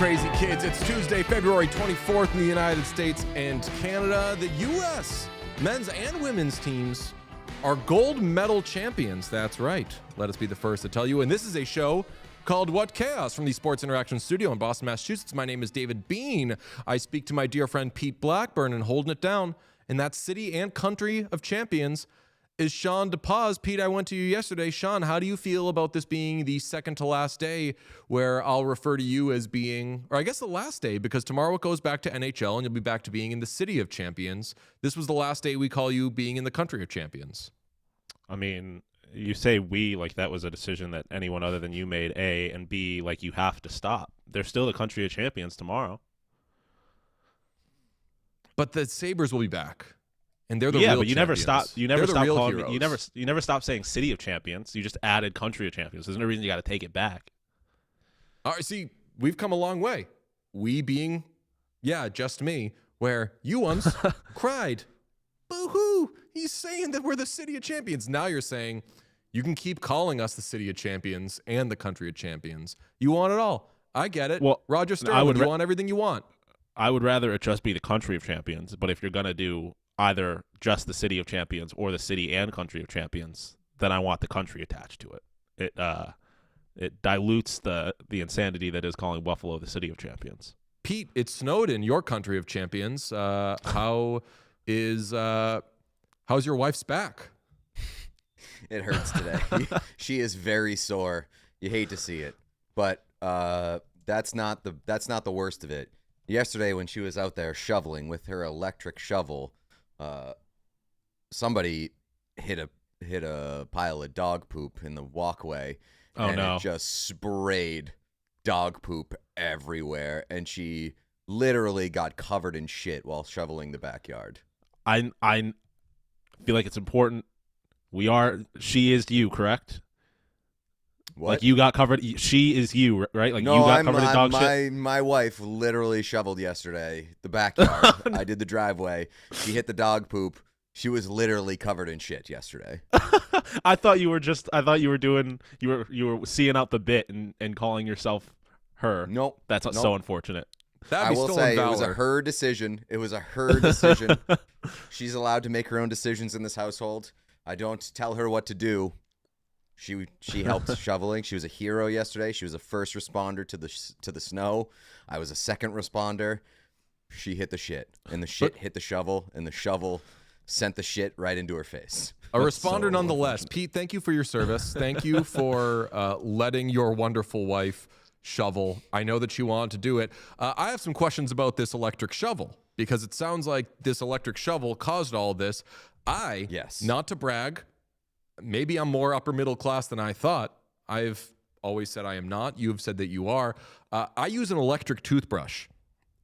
crazy kids? It's Tuesday, February 24th in the United States and Canada. The U.S. men's and women's teams are gold medal champions. That's right. Let us be the first to tell you. And this is a show called What Chaos from the Sports Interaction Studio in Boston, Massachusetts. My name is David Bean. I speak to my dear friend Pete Blackburn, and holding it down in that city and country of champions is Sean DePaz. Pete, I went to you yesterday. Sean, how do you feel about this being the second to last day where I'll refer to you as being, or I guess the last day, because tomorrow it goes back to NHL and you'll be back to being in the city of champions. This was the last day we call you being in the country of champions. I mean, you say we like that was a decision that anyone other than you made, A, and B, like you have to stop. They're still the country of champions tomorrow. But the Sabres will be back. And they're the real real but you champions. never stop. You never stop calling. Heroes. You never stop saying city of champions. You just added country of champions. There's no reason you got to take it back. All right, see, we've come a long way. We being, just me, where you once cried, boo-hoo, he's saying that we're the city of champions. Now you're saying you can keep calling us the city of champions and the country of champions. You want it all. I get it. Well, Roger Sterling, you want everything you want. I would rather it just be the country of champions. But if you're going to do either just the city of champions or the city and country of champions, then I want the country attached to it. It dilutes the insanity that is calling Buffalo the city of champions. Pete, it snowed in your country of champions. How's your wife's back? It hurts today. She is very sore. You hate to see it, but that's not the worst of it. Yesterday, when she was out there shoveling with her electric shovel, somebody hit a pile of dog poop in the walkway, and it just sprayed dog poop everywhere, and she literally got covered in shit while shoveling the backyard. I feel like it's important. She is you, correct? What? Like you got covered. She is you, right? Like no, you got covered in dog shit. My wife literally shoveled yesterday the backyard. I did the driveway. She hit the dog poop. She was literally covered in shit yesterday. I thought you were seeing out the bit and calling yourself her. Nope. That's nope. So unfortunate. That'd I be will stolen say valor. it was her decision. She's allowed to make her own decisions in this household. I don't tell her what to do. She helped shoveling. She was a hero yesterday. She was a first responder to the snow. I was a second responder. She hit the shit, and the shit hit the shovel, and the shovel sent the shit right into her face. A responder nonetheless. Pete, thank you for your service. Thank you for letting your wonderful wife shovel. I know that she wanted to do it. I have some questions about this electric shovel, because it sounds like this electric shovel caused all this. Yes. Not to brag, maybe I'm more upper middle class than I thought. I've always said I am not. You have said that you are. I use an electric toothbrush.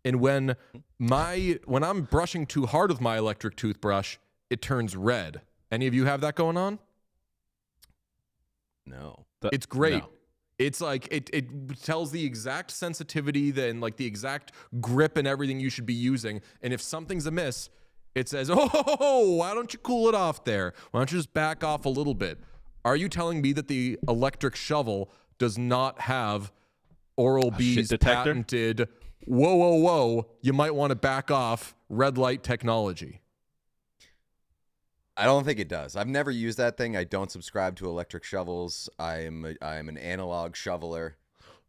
And when I'm brushing too hard with my electric toothbrush, it turns red. Any of you have that going on? No. It's great. No. It's like it tells the exact sensitivity and like the exact grip and everything you should be using. And if something's amiss, it says, oh, why don't you cool it off there? Why don't you just back off a little bit? Are you telling me that the electric shovel does not have Oral-B's patented, whoa, you might want to back off red light technology? I don't think it does. I've never used that thing. I don't subscribe to electric shovels. I am an analog shoveler.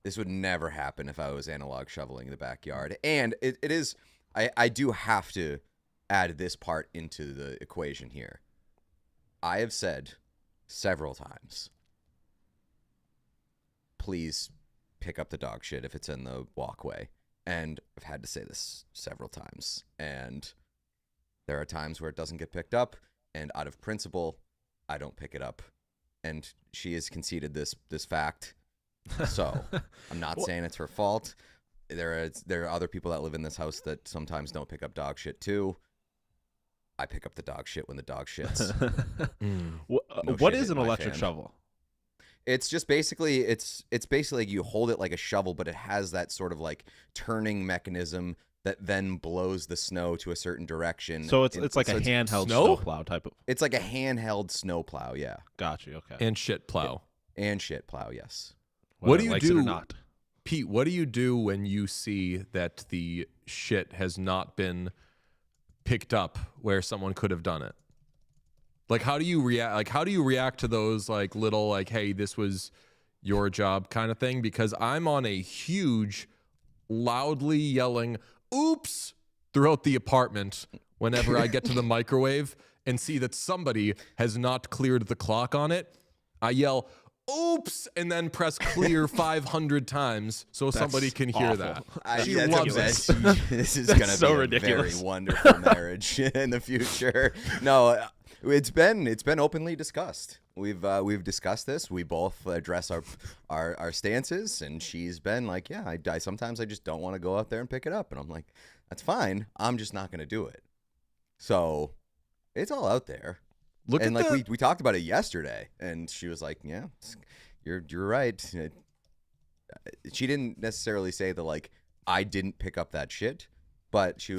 This would never happen if I was analog shoveling in the backyard. And it is, I do have to add this part into the equation here. I have said several times, please pick up the dog shit if it's in the walkway. And I've had to say this several times. And there are times where it doesn't get picked up. And out of principle, I don't pick it up. And she has conceded this fact. So I'm not saying it's her fault. There are other people that live in this house that sometimes don't pick up dog shit too. I pick up the dog shit when the dog shits. What is an electric shovel? It's just basically it's basically you hold it like a shovel, but it has that sort of like turning mechanism that then blows the snow to a certain direction. So it's like a handheld snowplow type of. It's like a handheld snowplow, yeah. Gotcha. Okay. And shit plow. And shit plow, yes. What do you likes do? It or not. Pete, what do you do when you see that the shit has not been picked up where someone could have done it? Like, how do you react? Like, how do you react to those like little like, hey, this was your job kind of thing? Because I'm on a huge, loudly yelling, oops, throughout the apartment whenever I get to the microwave and see that somebody has not cleared the clock on it. I yell, oops, and then press clear 500 times so somebody can hear that. She loves it. This is going to so be a ridiculous. very wonderful marriage in the future. No, it's been openly discussed. We've discussed this. We both address our stances, and she's been like, yeah, I sometimes I just don't want to go out there and pick it up, and I'm like, that's fine. I'm just not going to do it. So it's all out there. And like we talked about it yesterday, and she was like, yeah, you're right. She didn't necessarily say that like I didn't pick up that shit, but she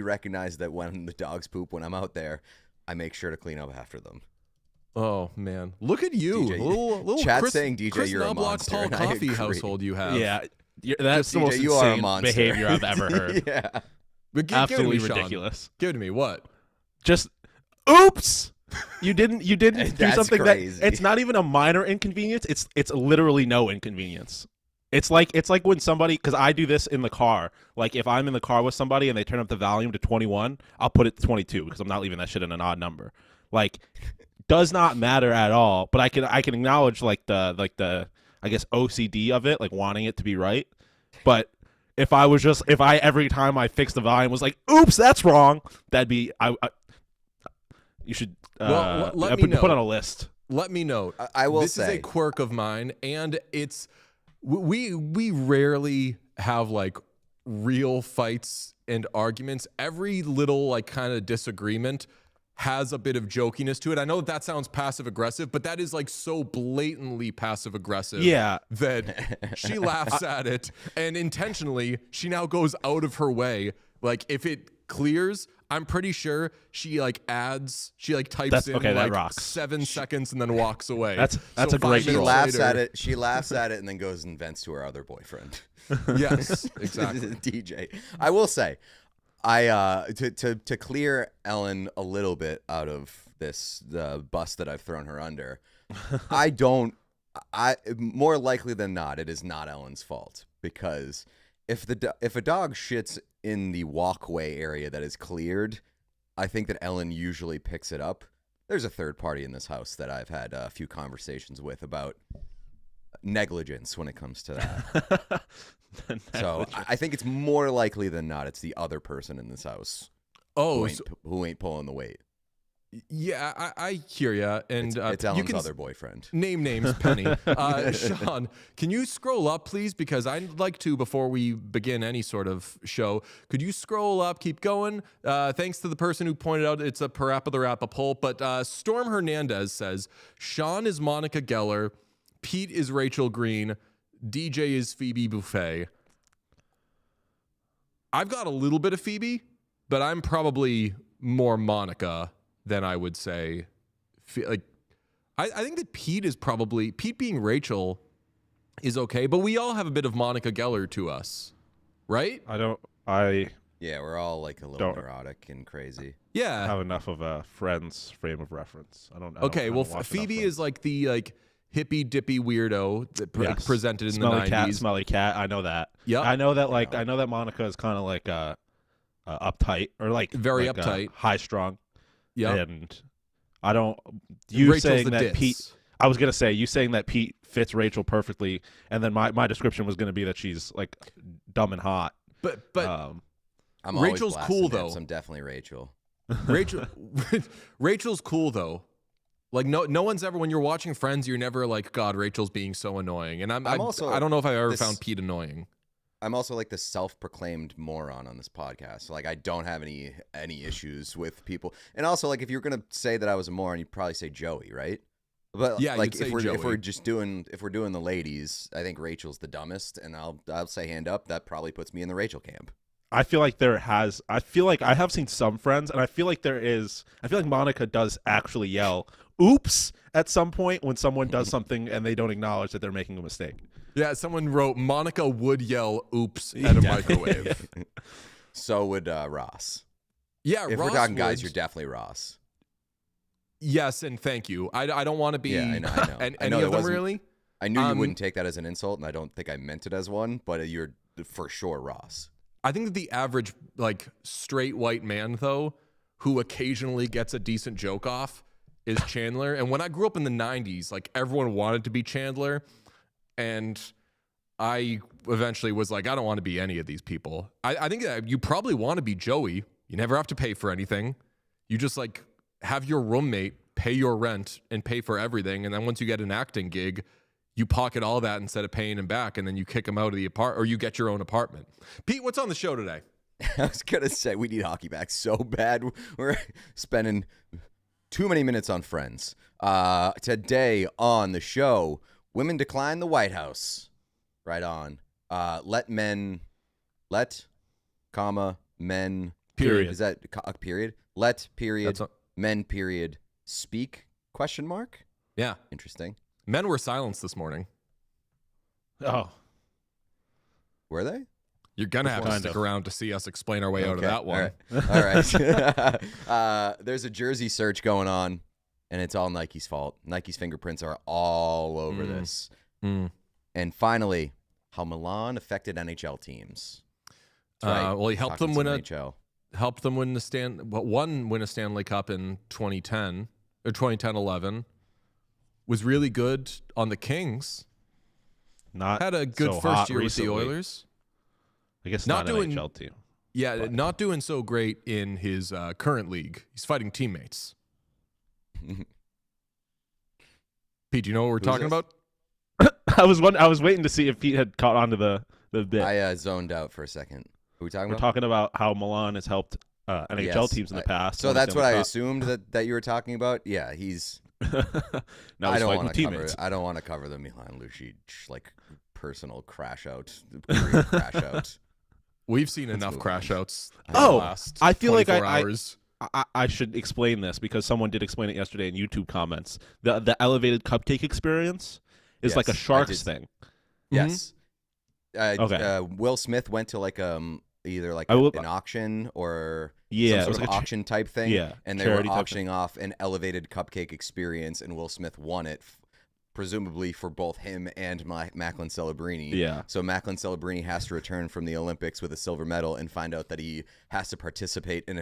recognized that when the dogs poop when I'm out there, I make sure to clean up after them. Oh man, look at you, DJ, little chat Chris, saying DJ, Chris you're a Knobloch, monster. Paul And I Coffee agree. household you have. Yeah, that's the DJ, most you are a insane monster. behavior I've ever heard. Yeah, But Absolutely give it to me, Sean. ridiculous. Give it to me. What? Just oops. You didn't do That's something crazy. that it's not even a minor inconvenience. It's literally no inconvenience. It's like when somebody, because I do this in the car. Like if I'm in the car with somebody and they turn up the volume to 21, I'll put it to 22 because I'm not leaving that shit in an odd number. Like does not matter at all. But I can acknowledge like the I guess OCD of it, like wanting it to be right. But if I every time I fix the volume was like, oops, that's wrong, that'd be you should let me know. put on a list. Let me know. I will this say is a quirk of mine, and it's we rarely have like real fights and arguments. Every little like kind of disagreement has a bit of jokiness to it. I know that sounds passive aggressive, but that is like so blatantly passive aggressive. Yeah. That she laughs at it, and intentionally she now goes out of her way. Like if it clears, I'm pretty sure she like types That's- in okay, that like rocks. 7 seconds and then walks away. That's a 5 great she minutes laughs later- at it. She laughs at it and then goes and vents to her other boyfriend. Yes, exactly. DJ. I will say, I to clear Ellen a little bit out of the bus that I've thrown her under. I more likely than not, it is not Ellen's fault, because if a dog shits in the walkway area that is cleared, I think that Ellen usually picks it up. There's a third party in this house that I've had a few conversations with about negligence when it comes to that. So I think it's more likely than not it's the other person in this house Oh, who ain't pulling the weight. yeah, I hear ya. And It's you Ellen's can other boyfriend. name names, Penny. Sean, can you scroll up, please? Because I'd like to, before we begin any sort of show, could you scroll up, keep going? Thanks to the person who pointed out it's a parappa the rappa poll. But Storm Hernandez says, Sean is Monica Geller, Pete is Rachel Green, DJ is Phoebe Buffet. I've got a little bit of Phoebe, but I'm probably more Monica than I would say. Like, I think that Pete being Rachel is okay, but we all have a bit of Monica Geller to us, right? Yeah, we're all like a little Don't- neurotic and crazy. Yeah. have enough of a friend's frame of reference. I don't. Okay, I well, don't watch Phoebe enough is like the hippy dippy weirdo that Yes. presented in Smelly the 90s. smelly cat. I know that. Yep. I know that. I know that Monica is kind of like uptight or like Very like, uptight. high strung. Yeah. And I don't. You Rachel's saying the that diss. Pete. I was gonna say you saying that Pete fits Rachel perfectly, and then my description was gonna be that she's like dumb and hot. But I'm always Rachel's blasting cool, hits. though. I'm definitely Rachel. Rachel's cool though. Like no one's ever, when you're watching Friends, you're never like, God, Rachel's being so annoying. And I'm I also don't know if I've ever this- found Pete annoying. I'm also like the self-proclaimed moron on this podcast. Like I don't have any issues with people. And also, like, if you're gonna say that I was a moron, you'd probably say Joey, right? But Yeah, like you'd say if we're Joey. doing the ladies, I think Rachel's the dumbest, and I'll say hand up, that probably puts me in the Rachel camp. I feel like I have seen some Friends, and I feel like Monica does actually yell "oops" at some point when someone does something and they don't acknowledge that they're making a mistake. Yeah, someone wrote Monica would yell "oops" at a microwave. So would Ross. Yeah, If Ross we're talking guys, would. you're definitely Ross. Yes, and thank you. I don't want to be Yeah, I know. any of them really. I knew you wouldn't take that as an insult, and I don't think I meant it as one, but you're for sure Ross. I think that the average like straight white man though, who occasionally gets a decent joke off, is Chandler. And when I grew up in the 90s, like everyone wanted to be Chandler, and I eventually was like, I don't want to be any of these people. I think that you probably want to be Joey. You never have to pay for anything. You just like have your roommate pay your rent and pay for everything. And then once you get an acting gig, you pocket all that instead of paying him back, and then you kick him out of the apartment, or you get your own apartment. Pete, what's on the show today? I was going to say, we need hockey back so bad. We're spending too many minutes on Friends. Today on the show, women decline the White House. Right on. Men, Period. Is that a period? Men, period, speak, question mark? Yeah. Interesting. Men were silenced this morning. Oh, Were they? You're going to have to Kind stick of. around to see us explain our way out of Okay, that one. All right. There's a jersey search going on, and it's all Nike's fault. Nike's fingerprints are all over this. And finally, how Milan affected NHL teams. That's right. Well, he helped Talking them some win NHL. win a Stanley Cup in 2010 or 2010-11. Was really good on the Kings. not Had a good so first hot year recently. with the Oilers. I guess Not not doing- NHL team. Yeah, But- not doing so great in his current league. He's fighting teammates. Pete, do you know what we're talking this? about? I was waiting to see if Pete had caught on to the bit. I zoned out for a second. Who are we talking We're about? talking about how Milan has helped NHL Yes, teams in the past. So win the that's what Stanley I Cup. assumed that you were talking about. Yeah, he's. Now I he's don't fighting want to cover. teammates. I don't want to cover the Milan Lucic like personal crash out, career crash out. We've seen Let's enough move crash on. outs. in Oh, the last I feel like 24 I- hours. I should explain this because someone did explain it yesterday in YouTube comments. The elevated cupcake experience is like a Yes, I Sharks did. thing. Yes. Okay. Will Smith went to like either like I will- an auction or Yeah, it some was sort like of a auction type thing. yeah, and they were charity type auctioning off an elevated cupcake experience, and Will Smith won it, presumably for both him and Macklin Celebrini. Yeah. So Macklin Celebrini has to return from the Olympics with a silver medal and find out that he has to participate in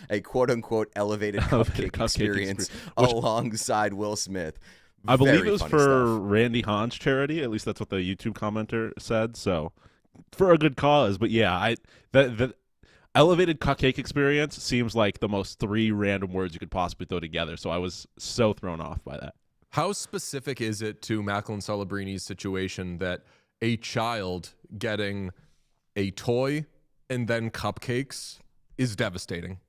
a quote unquote elevated Elevated cupcake cupcake experience experience, which- alongside Will Smith. I believe Very it was funny for stuff. Randy Hahn's charity. At least that's what the YouTube commenter said. So for a good cause. But yeah, the elevated cupcake experience seems like the most three random words you could possibly throw together. So I was so thrown off by that. How specific is it to Macklin Celebrini's situation that a child getting a toy and then cupcakes is devastating?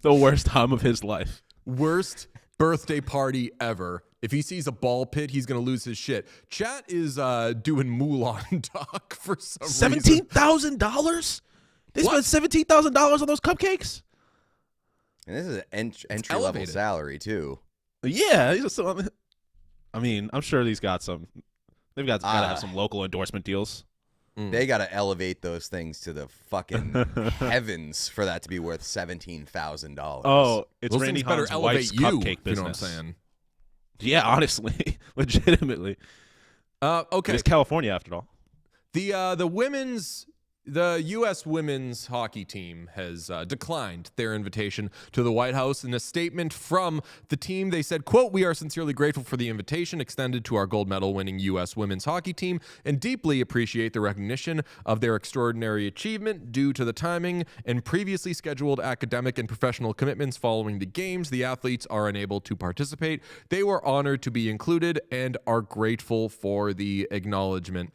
The worst time of his life. Worst birthday party ever. If he sees a ball pit, he's going to lose his shit. Chat is doing Mulan talk for some reason. $17,000? They What? spent $17,000 on those cupcakes? And this is an entry level elevated. salary too. Yeah. I mean, I'm sure they've got to have some local endorsement deals. They got to elevate those things to the fucking heavens for that to be worth $17,000. Oh, it's Those Randy things better Hahn's elevate wife's you, cupcake if you know what I'm business. saying. Yeah, honestly, legitimately. Okay. It's California after all. The U.S. women's hockey team has declined their invitation to the White House. In a statement from the team, they said, quote, "We are sincerely grateful for the invitation extended to our gold medal winning U.S. women's hockey team and deeply appreciate the recognition of their extraordinary achievement. Due to the timing and previously scheduled academic and professional commitments following the games, the athletes are unable to participate. They were honored to be included and are grateful for the acknowledgement."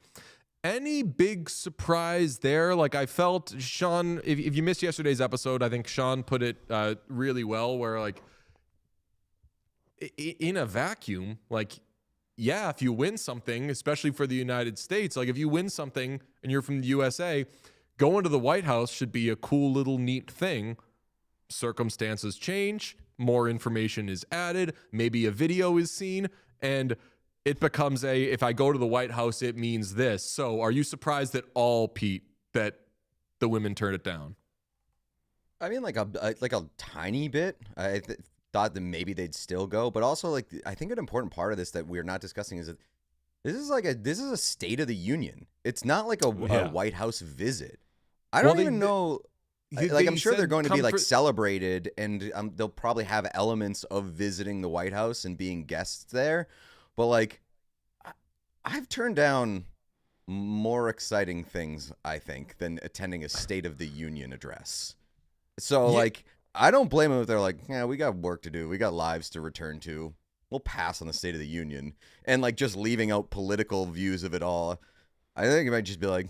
Any big surprise there? Like I felt Sean, if you missed yesterday's episode, I think Sean put it really well where like in a vacuum, like, yeah, if you win something, especially for the United States, like if you win something and you're from the USA, going to the White House should be a cool little neat thing. Circumstances change, more information is added, maybe a video is seen, and it becomes if I go to the White House, it means this. So are you surprised at all, Pete, that the women turned it down? I mean, like a tiny bit. Thought that maybe they'd still go, but also like I think an important part of this that we're not discussing is that this is a State of the Union. It's not like a White House visit. I don't even know. Like I'm sure they're going to be like celebrated, and they'll probably have elements of visiting the White House and being guests there. But like, I've turned down more exciting things, I think, than attending a State of the Union address. So like, I don't blame them if they're like, yeah, we got work to do, we got lives to return to. We'll pass on the State of the Union, and like just leaving out political views of it all. I think it might just be like,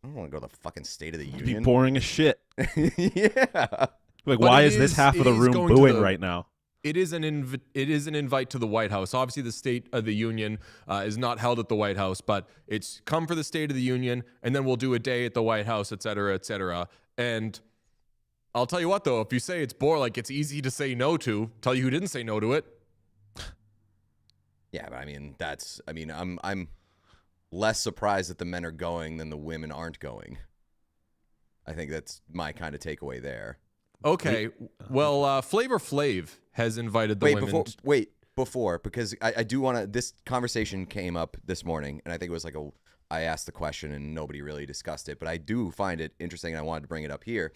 I don't want to go to the fucking State of the Union. It'd be boring as shit. Yeah. Like, why is this half of the room booing right now? It is an invite to the White House. Obviously, the State of the Union is not held at the White House, but it's come for the State of the Union, and then we'll do a day at the White House, et cetera, et cetera. And I'll tell you what, though, if you say it's boring, like it's easy to say no to, tell you who didn't say no to it. Yeah, but I mean, I'm less surprised that the men are going than the women aren't going. I think that's my kind of takeaway there. Okay, well, Flavor Flav has invited the women. Before, because I do want to. This conversation came up this morning, and I think it was like I asked the question and nobody really discussed it, but I do find it interesting, and I wanted to bring it up here.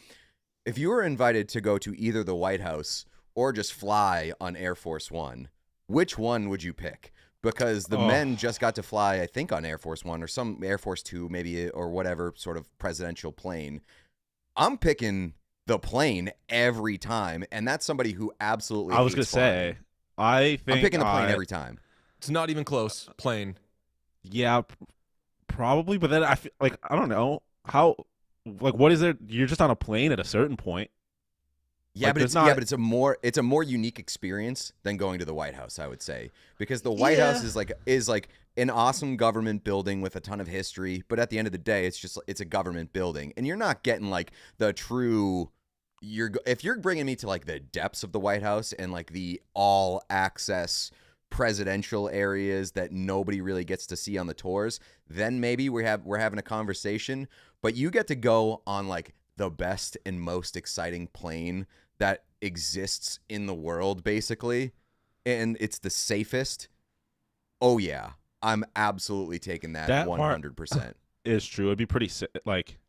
If you were invited to go to either the White House or just fly on Air Force One, which one would you pick? Because the men just got to fly, I think, on Air Force One or some Air Force Two, maybe, or whatever sort of presidential plane. I'm picking the plane every time, and that's somebody who absolutely. I was gonna say, I think I'm picking the plane every time. It's not even close. Plane. Yeah, probably. But then I feel like I don't know how. Like, what is it? You're just on a plane at a certain point. Yeah, like, but it's a more unique experience than going to the White House, I would say, because the White House is like an awesome government building with a ton of history, but at the end of the day, it's a government building, and you're not getting like the true. If you're bringing me to like the depths of the White House and like the all access presidential areas that nobody really gets to see on the tours, then maybe we're having a conversation. But you get to go on like the best and most exciting plane that exists in the world, basically, and it's the safest. Oh yeah, I'm absolutely taking that 100%. Is true. It'd be pretty like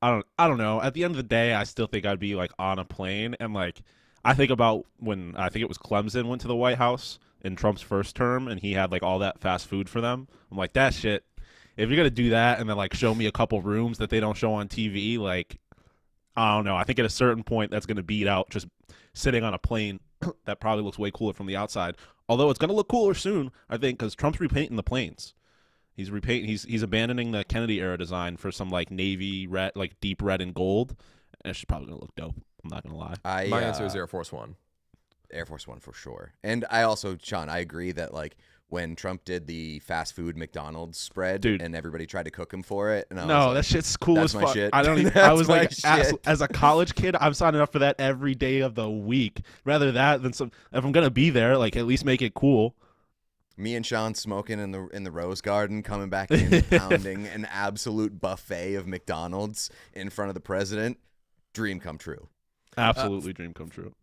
I don't know. At the end of the day, I still think I'd be like on a plane, and like I think about when I think it was Clemson went to the White House in Trump's first term, and he had like all that fast food for them. I'm like, that shit. If you're gonna do that and then like show me a couple rooms that they don't show on TV, like I don't know. I think at a certain point that's gonna beat out just sitting on a plane that probably looks way cooler from the outside. Although it's gonna look cooler soon, I think, because Trump's repainting the planes. He's abandoning the Kennedy era design for some like navy red, like deep red and gold, and it's probably gonna look dope. I'm not gonna lie. My answer is Air Force One. Air Force One for sure. And I also, Sean, I agree that like when Trump did the fast food McDonald's spread, dude, and everybody tried to cook him for it, and I was like, that shit's cool as fuck. Shit. I don't even. I was like, as a college kid, I'm signing up for that every day of the week. Rather that than some. If I'm gonna be there, like at least make it cool. Me and Sean smoking in the Rose Garden, coming back in, pounding an absolute buffet of McDonald's in front of the president. Dream come true. Absolutely, dream come true.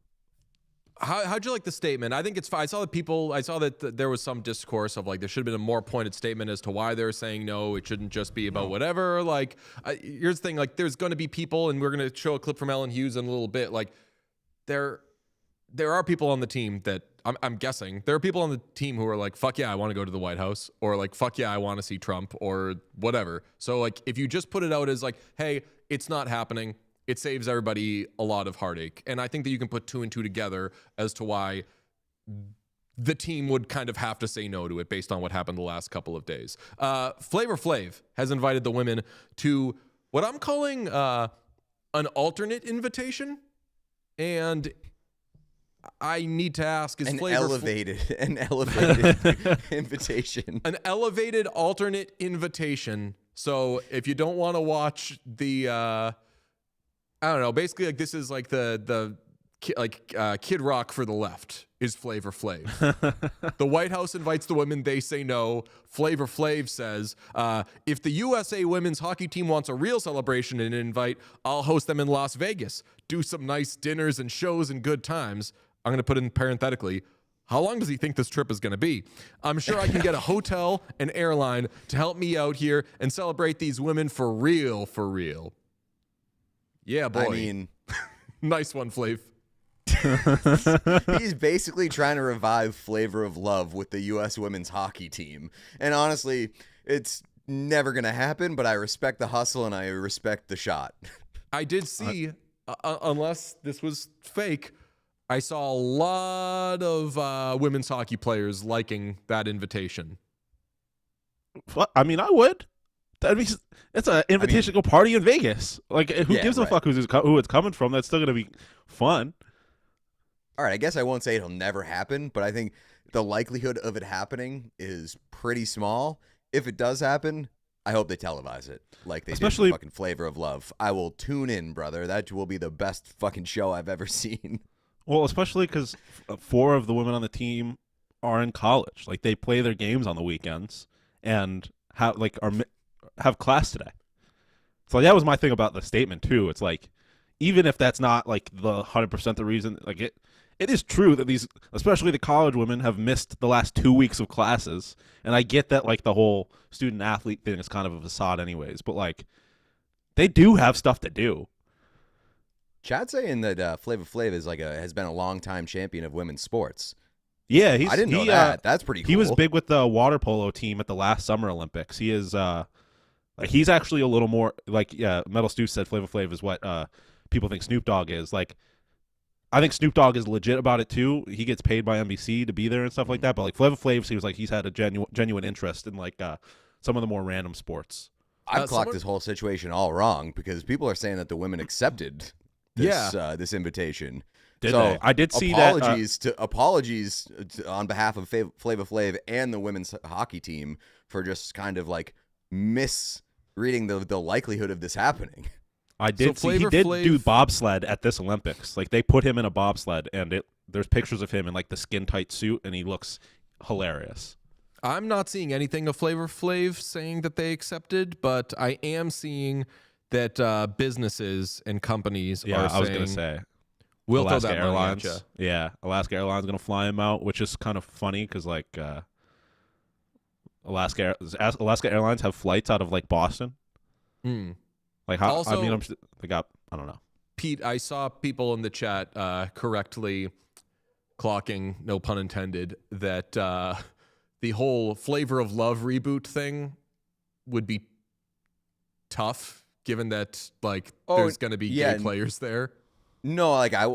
How'd you like the statement? I think it's fine. I saw that there was some discourse of like there should have been a more pointed statement as to why they're saying no. It shouldn't just be about whatever. Like, here's the thing. Like, there's going to be people, and we're going to show a clip from Ellen Hughes in a little bit. Like, there are people on the team that I'm guessing there are people on the team who are like, fuck yeah, I want to go to the White House, or like, fuck yeah, I want to see Trump, or whatever. So like, if you just put it out as like, hey, it's not happening, it saves everybody a lot of heartache. And I think that you can put two and two together as to why the team would kind of have to say no to it based on what happened the last couple of days. Flavor Flav has invited the women to what I'm calling an alternate invitation. And I need to ask, is an Flavor elevated invitation. An elevated alternate invitation. So if you don't want to watch the I don't know, basically like this is like the Kid Rock for the left is Flavor Flav. The White House invites the women. They say no. Flavor Flav says, if the USA women's hockey team wants a real celebration and invite, I'll host them in Las Vegas. Do some nice dinners and shows and good times. I'm going to put in parenthetically, how long does he think this trip is going to be? I'm sure I can get a hotel and airline to help me out here and celebrate these women for real, for real. Yeah, boy. I mean, nice one, Flav. he's basically trying to revive Flavor of Love with the U.S. women's hockey team. And honestly, it's never going to happen, but I respect the hustle and I respect the shot. I did see, unless this was fake, I saw a lot of women's hockey players liking that invitation. I mean, I would. It's an invitational party in Vegas. Like, who gives a fuck who it's coming from? That's still going to be fun. All right, I guess I won't say it'll never happen, but I think the likelihood of it happening is pretty small. If it does happen, I hope they televise it like they did for fucking Flavor of Love. I will tune in, brother. That will be the best fucking show I've ever seen. Well, especially because 4 of the women on the team are in college. Like, they play their games on the weekends and have class today. So that was my thing about the statement too. It's like, even if that's not like the 100% the reason, like it is true that these, especially the college women, have missed the last 2 weeks of classes. And I get that like the whole student athlete thing is kind of a facade anyways, but like they do have stuff to do. Chad saying that Flavor Flav is has been a long-time champion of women's sports. Yeah, I didn't know that. That's pretty cool. He was big with the water polo team at the last Summer Olympics. He is he's actually a little more Metal Stu said Flavor Flav is what people think Snoop Dogg is. Like, I think Snoop Dogg is legit about it too. He gets paid by NBC to be there and stuff like that. But like Flavor Flav seems like he's had a genuine interest in like some of the more random sports. I've clocked this whole situation all wrong because people are saying that the women accepted this invitation. Did they? I did see apologies on behalf of Flavor Flav and the women's hockey team for just kind of like misreading the likelihood of this happening. I did see he did do bobsled at this Olympics. Like, they put him in a bobsled, and there's pictures of him in like the skin tight suit, and he looks hilarious. I'm not seeing anything of Flavor Flav saying that they accepted, but I am seeing that businesses and companies are saying. I was gonna say. We'll Alaska throw that Airlines. money at you. Yeah, Alaska Airlines going to fly him out, which is kind of funny because like Alaska Airlines have flights out of like Boston. Like how? Also, I mean, I don't know. Pete, I saw people in the chat correctly clocking, no pun intended, that the whole Flavor of Love reboot thing would be tough, given that like there's going to be gay players there. No, like I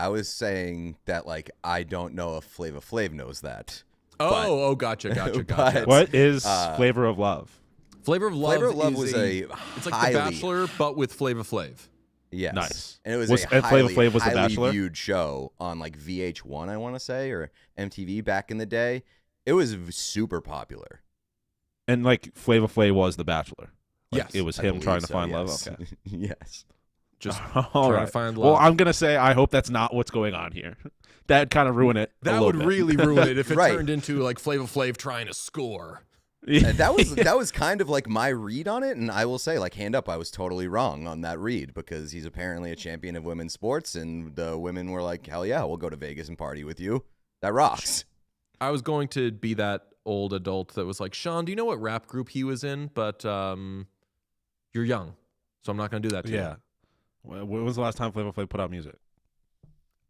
was saying that like I don't know if Flavor Flav knows that. Gotcha. What is Flavor of Love? Flavor of Love was it's like The Bachelor, but with Flavor Flav. Yes, nice. And it was Flavor Flav was The highly Bachelor? viewed show on like VH1, I want to say, or MTV back in the day. It was super popular. And like Flavor Flav was The Bachelor. Like, yes, it was him trying to find love. Okay, yes. Just all trying right. to find love. Well, I'm gonna say I hope that's not what's going on here. That kind of ruin it. That would really ruin it if it turned into like Flavor Flav trying to score. Yeah. That was kind of like my read on it, and I will say, like, hand up, I was totally wrong on that read because he's apparently a champion of women's sports, and the women were like, hell yeah, we'll go to Vegas and party with you. That rocks. I was going to be that old adult that was like, Sean, do you know what rap group he was in? But you're young, so I'm not going to do that to you. Yeah. When was the last time Flavor Flav put out music?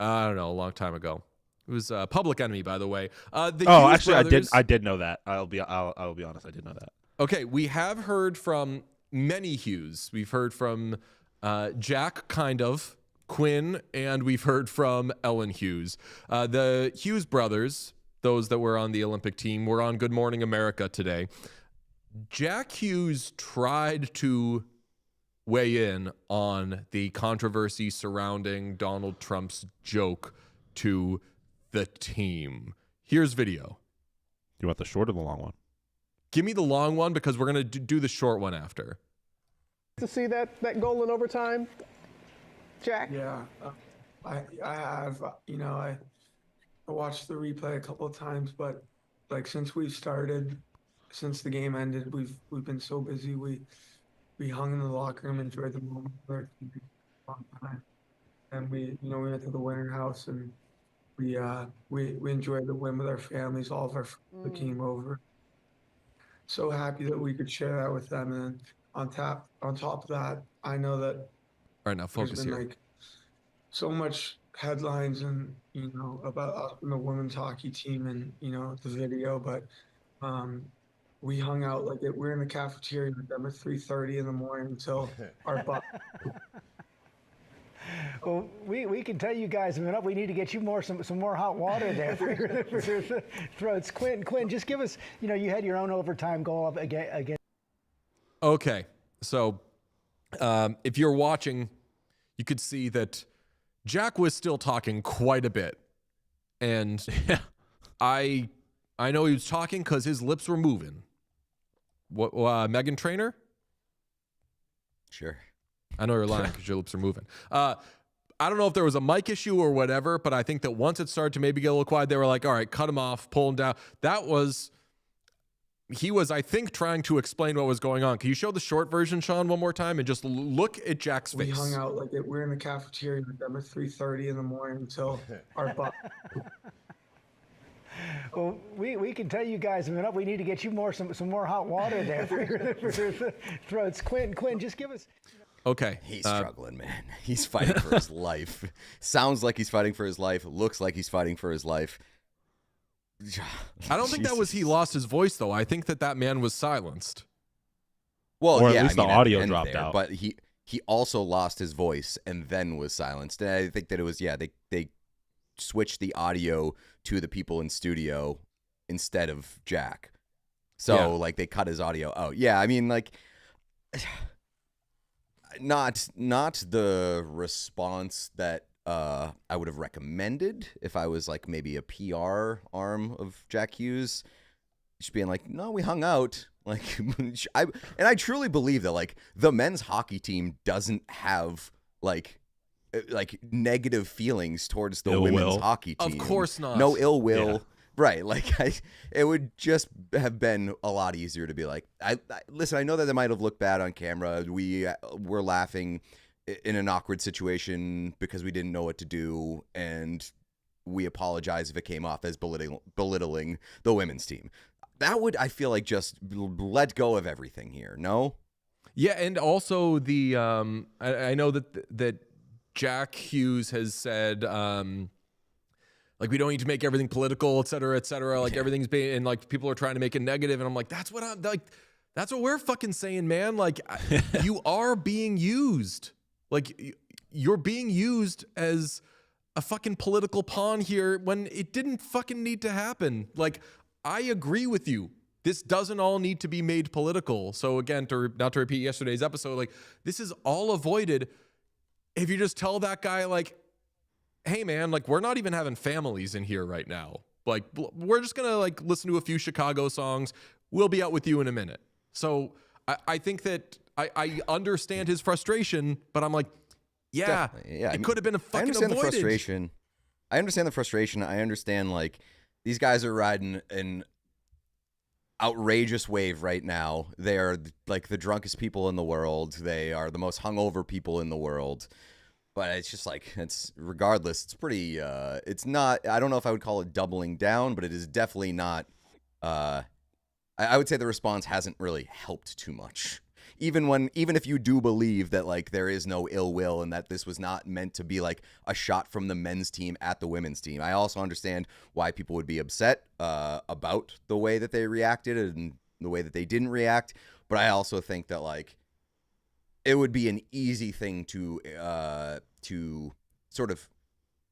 I don't know, a long time ago. It was Public Enemy, by the way. Actually, I did know that. I'll be honest, I did know that. Okay, we have heard from many Hughes. We've heard from Jack, kind of, Quinn, and we've heard from Ellen Hughes. The Hughes brothers, those that were on the Olympic team, were on Good Morning America today. Jack Hughes tried to weigh in on the controversy surrounding Donald Trump's joke to the team. Here's video. You want the short or the long one? Give me the long one because we're going to do the short one after. To see that goal in overtime, Jack? Yeah. I have, I watched the replay a couple of times, but like since the game ended, we've been so busy. We hung in the locker room, enjoyed the moment with our team for a long time, and we went to the winter house and we enjoyed the win with our families. All of our friends came over. So happy that we could share that with them. And then on top of that, I know that All right, now there's focus been here. like so much headlines and about us and the women's hockey team and the video, but um, we hung out we're in the cafeteria with them at 3:30 in the morning until our butt. Well, we can tell you guys have been up. We need to get you some more hot water there for your throats. Quinn, just give us. You had your own overtime goal up again. Okay, so if you're watching, you could see that Jack was still talking quite a bit, and I know he was talking because his lips were moving. What, Megan Trainor? Sure. I know you're lying because your lips are moving. I don't know if there was a mic issue or whatever, but I think that once it started to maybe get a little quiet, they were like, all right, cut him off, pull him down. He was, I think, trying to explain what was going on. Can you show the short version, Sean, one more time and just look at Jack's face? We hung out we're in the cafeteria with them at 3:30 in the morning until our butt. Well, we can tell you guys have been up. We need to get you some more hot water there for your throats. Quinn, just give us. Okay. He's struggling, man. He's fighting for his life. Sounds like he's fighting for his life. Looks like he's fighting for his life. I don't think that was he lost his voice, though. I think that man was silenced. Well, or at yeah, least I mean, the at audio end dropped there, out. But he also lost his voice and then was silenced. And I think that it was, they switched the audio to the people in studio instead of Jack. So, they cut his audio out. Yeah, I mean, not the response that I would have recommended if I was maybe a PR arm of Jack Hughes. Just being no, we hung out. I truly believe that the men's hockey team doesn't have negative feelings towards the women's hockey team. Of course not. No ill will. Yeah. Right. It would just have been a lot easier to be listen, I know that they might have looked bad on camera. We were laughing in an awkward situation because we didn't know what to do, and we apologize if it came off as belittling the women's team. That would, I feel just let go of everything here. No? Yeah, and also the I know that Jack Hughes has said we don't need to make everything political, et cetera, et cetera. Everything's being, and people are trying to make it negative. And I'm that's what that's what we're fucking saying, man. You are being used. You're being used as a fucking political pawn here when it didn't fucking need to happen. I agree with you. This doesn't all need to be made political. So again, not to repeat yesterday's episode, this is all avoided if you just tell that guy, hey man, we're not even having families in here right now. We're just gonna listen to a few Chicago songs. We'll be out with you in a minute. So I think that I understand his frustration, but I'm yeah, it could have been a fucking avoided. The frustration. I understand the frustration. I understand these guys are riding an outrageous wave right now. They are the drunkest people in the world. They are the most hungover people in the world. But it's just it's regardless. It's pretty. It's not. I don't know if I would call it doubling down, but it is definitely not. I would say the response hasn't really helped too much. Even if you do believe that there is no ill will and that this was not meant to be a shot from the men's team at the women's team, I also understand why people would be upset about the way that they reacted and the way that they didn't react. But I also think that it would be an easy thing to sort of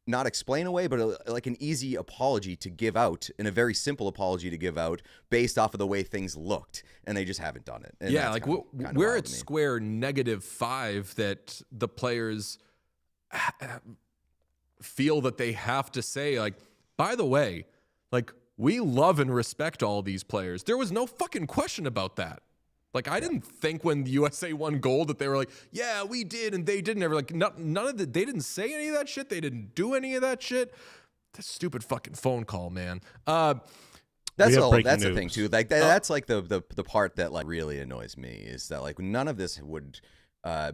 not explain away, but an easy apology to give out, and a very simple apology to give out based off of the way things looked, and they just haven't done it. And yeah, we're at square -5 that the players feel that they have to say, by the way, we love and respect all these players. There was no fucking question about that. Like, I didn't think when the USA won gold that they were like, yeah, we did and they didn't. Ever like, none of the, they didn't say any of that shit. They didn't do any of that shit. That stupid fucking phone call, man. That's the thing too. Like that's like the part that like really annoys me is that like none of this would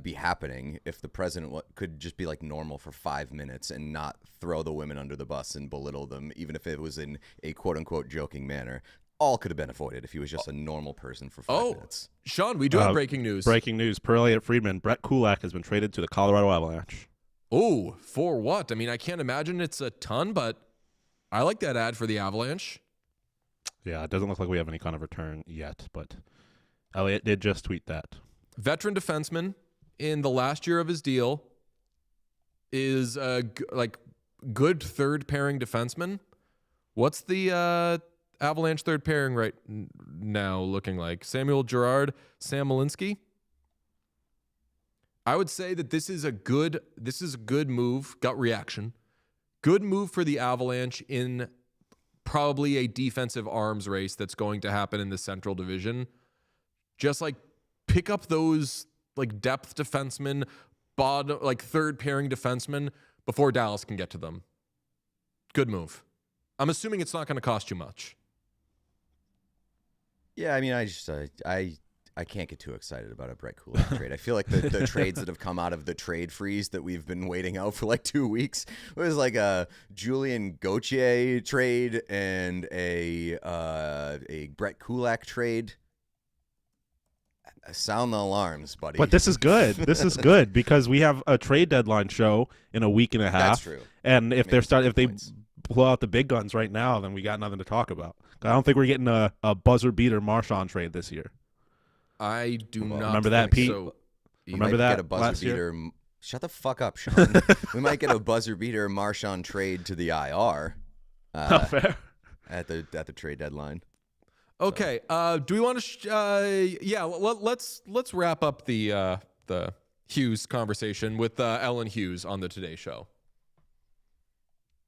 be happening if the president could just be like normal for 5 minutes and not throw the women under the bus and belittle them, even if it was in a quote unquote joking manner. All could have been avoided if he was just a normal person for 5 minutes. Sean, we do have breaking news. Breaking news. Per Elliott Friedman, Brett Kulak has been traded to the Colorado Avalanche. Oh, for what? I mean, I can't imagine it's a ton, but I like that ad for the Avalanche. Yeah, it doesn't look like we have any kind of return yet, but Elliott did just tweet that. Veteran defenseman in the last year of his deal is like good third pairing defenseman. What's the Avalanche third pairing right now looking like? Samuel Girard, Sam Malinsky. I would say that this is a good move. Gut reaction. Good move for the Avalanche in probably a defensive arms race that's going to happen in the Central Division. Just like pick up those like depth defensemen, bottom like third pairing defensemen before Dallas can get to them. Good move. I'm assuming it's not going to cost you much. Yeah, I mean, I can't get too excited about a Brett Kulak trade. I feel like the trades that have come out of the trade freeze that we've been waiting out for like 2 weeks was like a Julian Gauthier trade and a Brett Kulak trade. Sound the alarms, buddy. But this is good. This is good because we have a trade deadline show in a week and a half. That's true. And if they blow out the big guns right now, then we got nothing to talk about. I don't think we're getting a buzzer beater Marchand trade this year. I do not remember that, Pete. So. Remember that get a buzzer last beater. year? Shut the fuck up, Sean. We might get a buzzer beater Marchand trade to the IR. Fair. At the trade deadline. Okay. Do we want to? Let's wrap up the Hughes conversation with Ellen Hughes on the Today Show.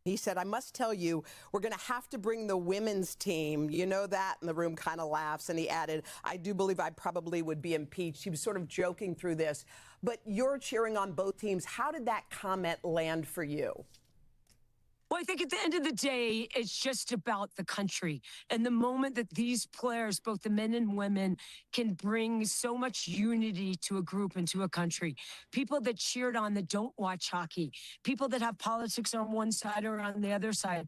He said, I must tell you, we're going to have to bring the women's team. You know that? And the room kind of laughs. And he added, I do believe I probably would be impeached. He was sort of joking through this. But you're cheering on both teams. How did that comment land for you? Well, I think at the end of the day, it's just about the country. And the moment that these players, both the men and women, can bring so much unity to a group and to a country. People that cheered on that don't watch hockey. People that have politics on one side or on the other side.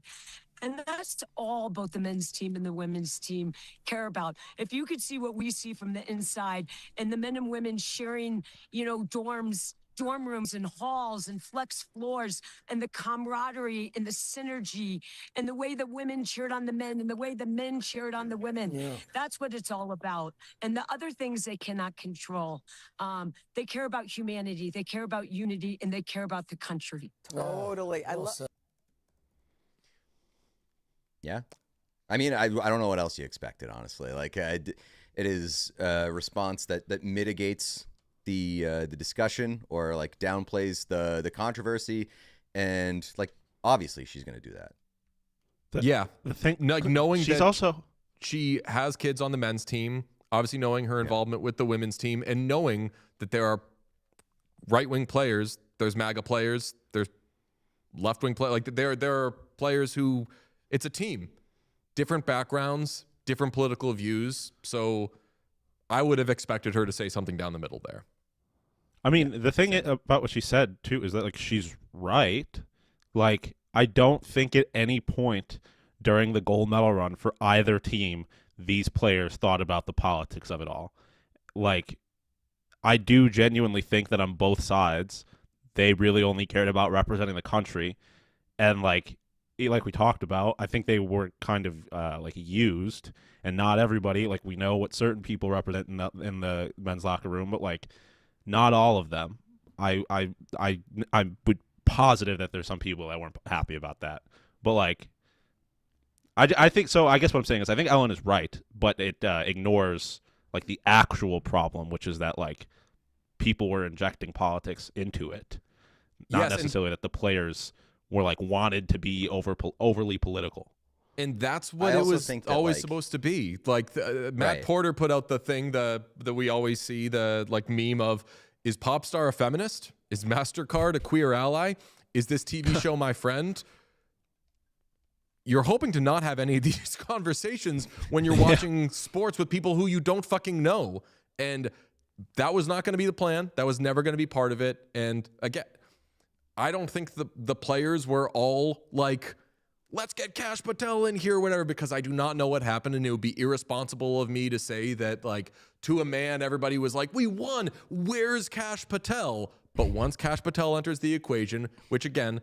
And that's all both the men's team and the women's team care about. If you could see what we see from the inside and the men and women sharing, dorm rooms and halls and flex floors and the camaraderie and the synergy and the way the women cheered on the men and the way the men cheered on the women. Yeah. That's what it's all about. And the other things they cannot control. They care about humanity. They care about unity and they care about the country. Totally. Yeah. I mean, I don't know what else you expected, honestly. Like, it is a response that mitigates the discussion or like downplays the controversy, and like obviously she's gonna do that. The thing, like knowing she's that also she has kids on the men's team, obviously knowing her involvement with the women's team, and knowing that there are right-wing players, there's MAGA players, there's left-wing players, like there are players who it's a team, different backgrounds, different political views. So I would have expected her to say something down the middle there. I mean, the thing about what she said, too, is that, like, she's right. Like, I don't think at any point during the gold medal run for either team, these players thought about the politics of it all. Like, I do genuinely think that on both sides, they really only cared about representing the country. And, like we talked about, I think they were kind of, used. And not everybody, like, we know what certain people represent in the men's locker room, but, like, not all of them. I'm positive that there's some people that weren't happy about that. But like, I think so. I guess what I'm saying is I think Ellen is right, but it ignores like the actual problem, which is that like people were injecting politics into it, not necessarily that the players were like wanted to be overly political. And that's what I it also was think that, always like- supposed to be. Like Matt Right. Porter put out the thing that we always see, the like meme of, is Popstar a feminist? Is MasterCard a queer ally? Is this TV show my friend? You're hoping to not have any of these conversations when you're watching sports with people who you don't fucking know. And that was not going to be the plan. That was never going to be part of it. And again, I don't think the players were all like, let's get Cash Patel in here or whatever, because I do not know what happened. And it would be irresponsible of me to say that, like, to a man, everybody was like, we won. Where's Cash Patel? But once Cash Patel enters the equation, which again,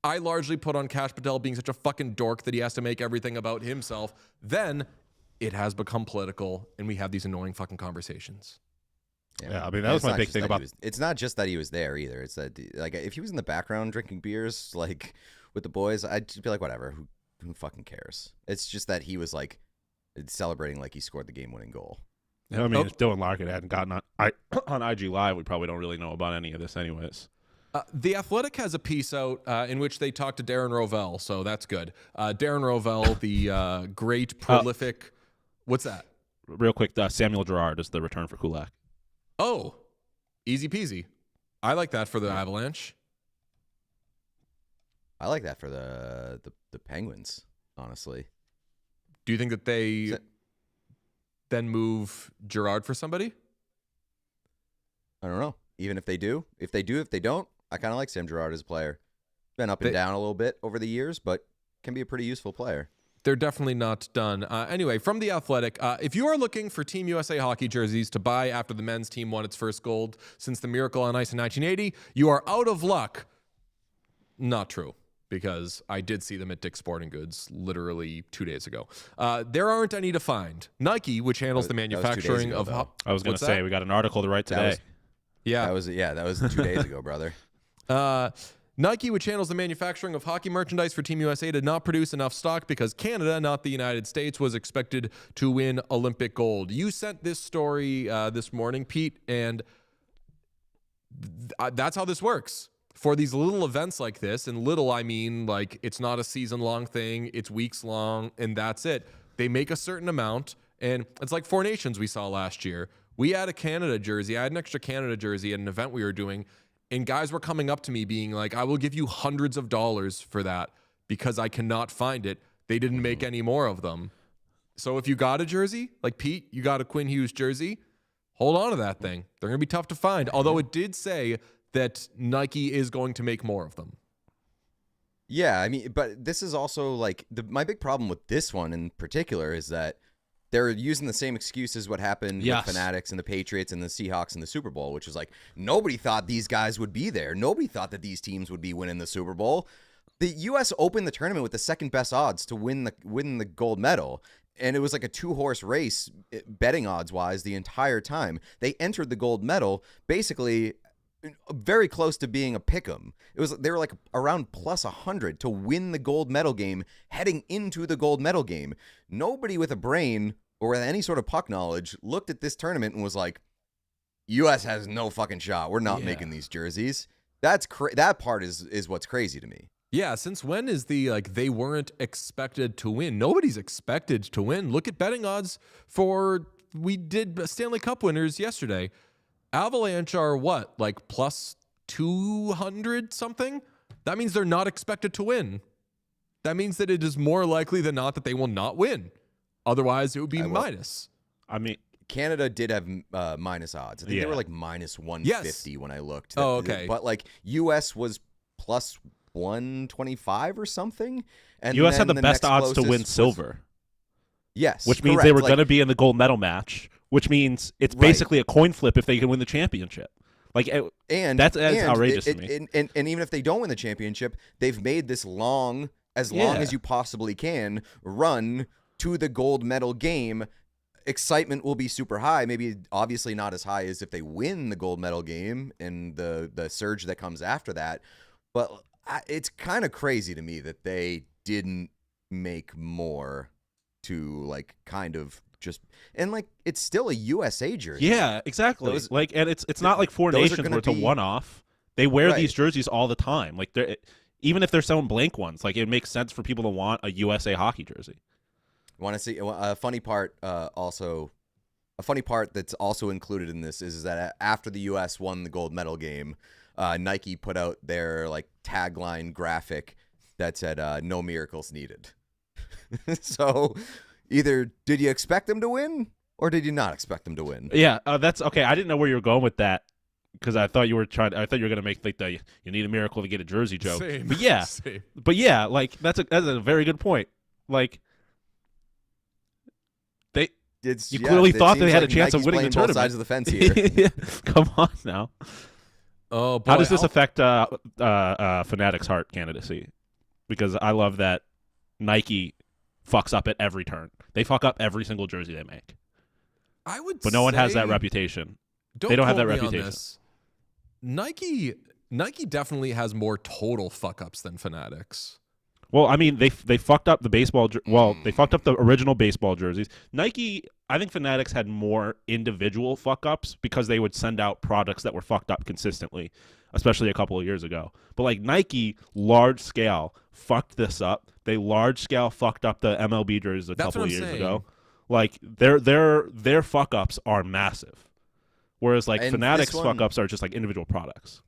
I largely put on Cash Patel being such a fucking dork that he has to make everything about himself, then it has become political and we have these annoying fucking conversations. Yeah, I mean, that was my big thing about... It's not just that he was there either. It's that, like, if he was in the background drinking beers, like, with the boys, I'd just be like, whatever, who fucking cares? It's just that he was, like, celebrating like he scored the game-winning goal. I mean, if Dylan Larkin hadn't gotten on IG Live, we probably don't really know about any of this anyways. The Athletic has a piece out in which they talk to Darren Rovell, so that's good. Darren Rovell, the great, prolific... What's that? Real quick, Samuel Girard is the return for Kulak. Oh, easy peasy. I like that for the Avalanche. I like that for the Penguins, honestly. Do you think that they then move Girard for somebody? I don't know. Even if they do, if they don't, I kind of like Sam Girard as a player. Been up and down a little bit over the years, but can be a pretty useful player. They're definitely not done. Anyway, from The Athletic, if you are looking for Team USA hockey jerseys to buy after the men's team won its first gold since the Miracle on Ice in 1980, you are out of luck. Not true, because I did see them at Dick's Sporting Goods literally 2 days ago. There aren't any to find. Nike, which handles the manufacturing of... I was going to say, we got an article to write today. That was 2 days ago, brother. Nike, which handles the manufacturing of hockey merchandise for Team USA, did not produce enough stock because Canada, not the United States, was expected to win Olympic gold. You sent this story this morning, Pete, and that's how this works. For these little events like this, and little, I mean, like, it's not a season-long thing, it's weeks long, and that's it. They make a certain amount, and it's like Four Nations we saw last year. We had a Canada jersey. I had an extra Canada jersey at an event we were doing, and guys were coming up to me being like, I will give you hundreds of dollars for that because I cannot find it. They didn't make any more of them. So if you got a jersey, like Pete, you got a Quinn Hughes jersey, hold on to that thing. They're going to be tough to find. Although it did say that Nike is going to make more of them. Yeah, I mean, but this is also like my big problem with this one in particular is that they're using the same excuse as what happened with Fanatics and the Patriots and the Seahawks in the Super Bowl, which is like, nobody thought these guys would be there. Nobody thought that these teams would be winning the Super Bowl. The U.S. opened the tournament with the second best odds to win the gold medal. And it was like a 2-horse race, betting odds-wise, the entire time. They entered the gold medal basically very close to being a pick'em. They were like around plus 100 to win the gold medal game heading into the gold medal game. Nobody with a brain or with any sort of puck knowledge looked at this tournament and was like, U.S. has no fucking shot. We're not making these jerseys. That part is what's crazy to me. Yeah, since when is they weren't expected to win? Nobody's expected to win. Look at betting odds we did Stanley Cup winners yesterday. Avalanche are what, like plus 200 something? That means they're not expected to win. That means that it is more likely than not that they will not win. Otherwise, it would be minus. I mean, Canada did have minus odds. I think they were like minus 150 when I looked. Oh, okay. But like U.S. was plus 125 or something. And U.S. had the best odds to win silver. Yes. Which means they were going to be in the gold medal match, which means it's basically a coin flip if they can win the championship. That's outrageous to me. And even if they don't win the championship, they've made this long as you possibly can run to the gold medal game. Excitement will be super high. Maybe obviously not as high as if they win the gold medal game and the surge that comes after that. But it's kind of crazy to me that they didn't make more to like kind of just, and like it's still a USA jersey. Yeah, exactly. And it's not like Four Nations where it's a one-off. They wear these jerseys all the time. Like Even if they're selling blank ones, like it makes sense for people to want a USA hockey jersey. Want to see a funny part? A funny part that's also included in this is that after the U.S. won the gold medal game, Nike put out their like tagline graphic that said "No miracles needed." So, either did you expect them to win, or did you not expect them to win? Yeah, that's okay. I didn't know where you were going with that because I thought you were gonna make like the you need a miracle to get a jersey joke. Same. But yeah, Same. like that's a very good point. Like you clearly thought they had a chance of winning the tournament. Both sides of the fence here. Yeah. Come on now. Oh, boy. How does this affect Fanatics' Heart candidacy? Because I love that Nike fucks up at every turn. They fuck up every single jersey they make. But no one has that reputation. They don't have that reputation. Nike definitely has more total fuck ups than Fanatics. Well, I mean, they fucked up the baseball. They fucked up the original baseball jerseys. Nike, I think Fanatics had more individual fuck ups because they would send out products that were fucked up consistently, especially a couple of years ago. But like Nike, large scale fucked this up. They large scale fucked up the MLB jerseys a couple of years ago. Like their fuck ups are massive, whereas like Fanatics fuck ups are just like individual products.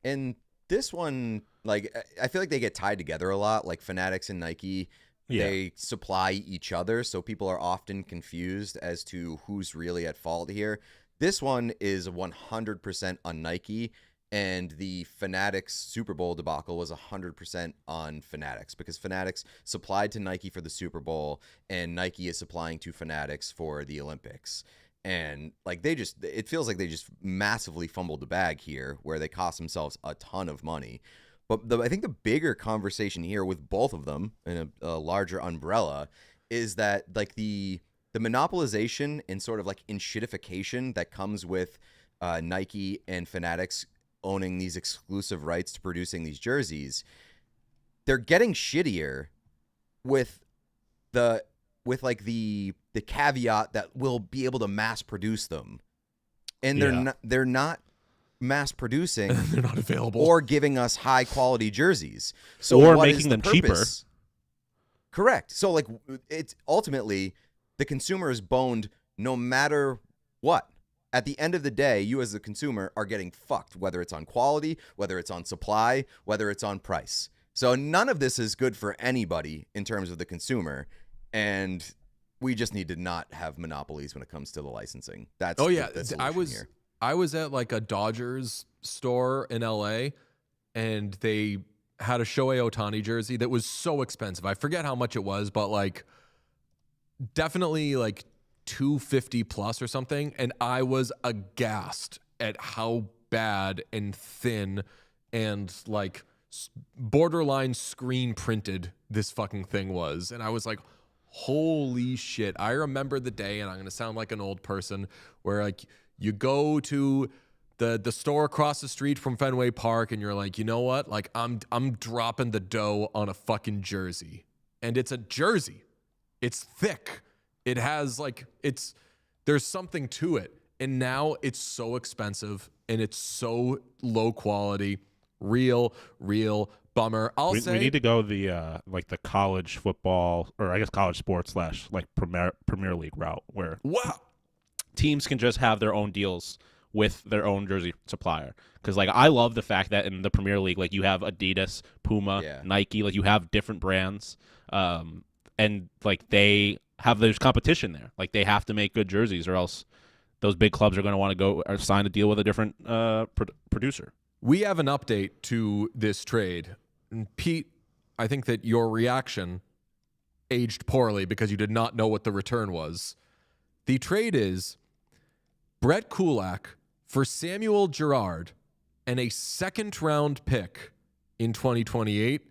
And this one, like, I feel like they get tied together a lot. Like Fanatics and Nike, they supply each other, so people are often confused as to who's really at fault here. This one is 100% on Nike, and the Fanatics Super Bowl debacle was 100% on Fanatics because Fanatics supplied to Nike for the Super Bowl, and Nike is supplying to Fanatics for the Olympics. And like it feels like they just massively fumbled the bag here where they cost themselves a ton of money. But I think the bigger conversation here with both of them in a larger umbrella is that like the monopolization and sort of like enshittification that comes with Nike and Fanatics owning these exclusive rights to producing these jerseys, they're getting shittier with the caveat that we'll be able to mass produce them, and they're not mass producing. They're not available or giving us high quality jerseys. So or what making is the them cheaper. purpose? Correct. So like it's ultimately the consumer is boned no matter what. At the end of the day, you as the consumer are getting fucked, whether it's on quality, whether it's on supply, whether it's on price. So none of this is good for anybody in terms of the consumer. And we just need to not have monopolies when it comes to the licensing. That's the solution here. I was at like a Dodgers store in LA, and they had a Shohei Ohtani jersey that was so expensive. I forget how much it was, but like definitely like $250 plus or something. And I was aghast at how bad and thin and like borderline screen printed this fucking thing was. And I was like, holy shit. I remember the day, and I'm going to sound like an old person, where like you go to the store across the street from Fenway Park and you're like, you know what? Like I'm dropping the dough on a fucking jersey. And it's a jersey. It's thick. It has like there's something to it. And now it's so expensive and it's so low quality. Real bummer. We need to go the like the college football, or I guess college sports / like Premier League route, where teams can just have their own deals with their own jersey supplier. Because like I love the fact that in the Premier League, like you have Adidas, Puma, Nike, like you have different brands, and like there's competition there. Like they have to make good jerseys, or else those big clubs are going to want to go or sign a deal with a different producer. We have an update to this trade. And Pete, I think that your reaction aged poorly because you did not know what the return was. The trade is Brett Kulak for Samuel Girard and a second-round pick in 2028.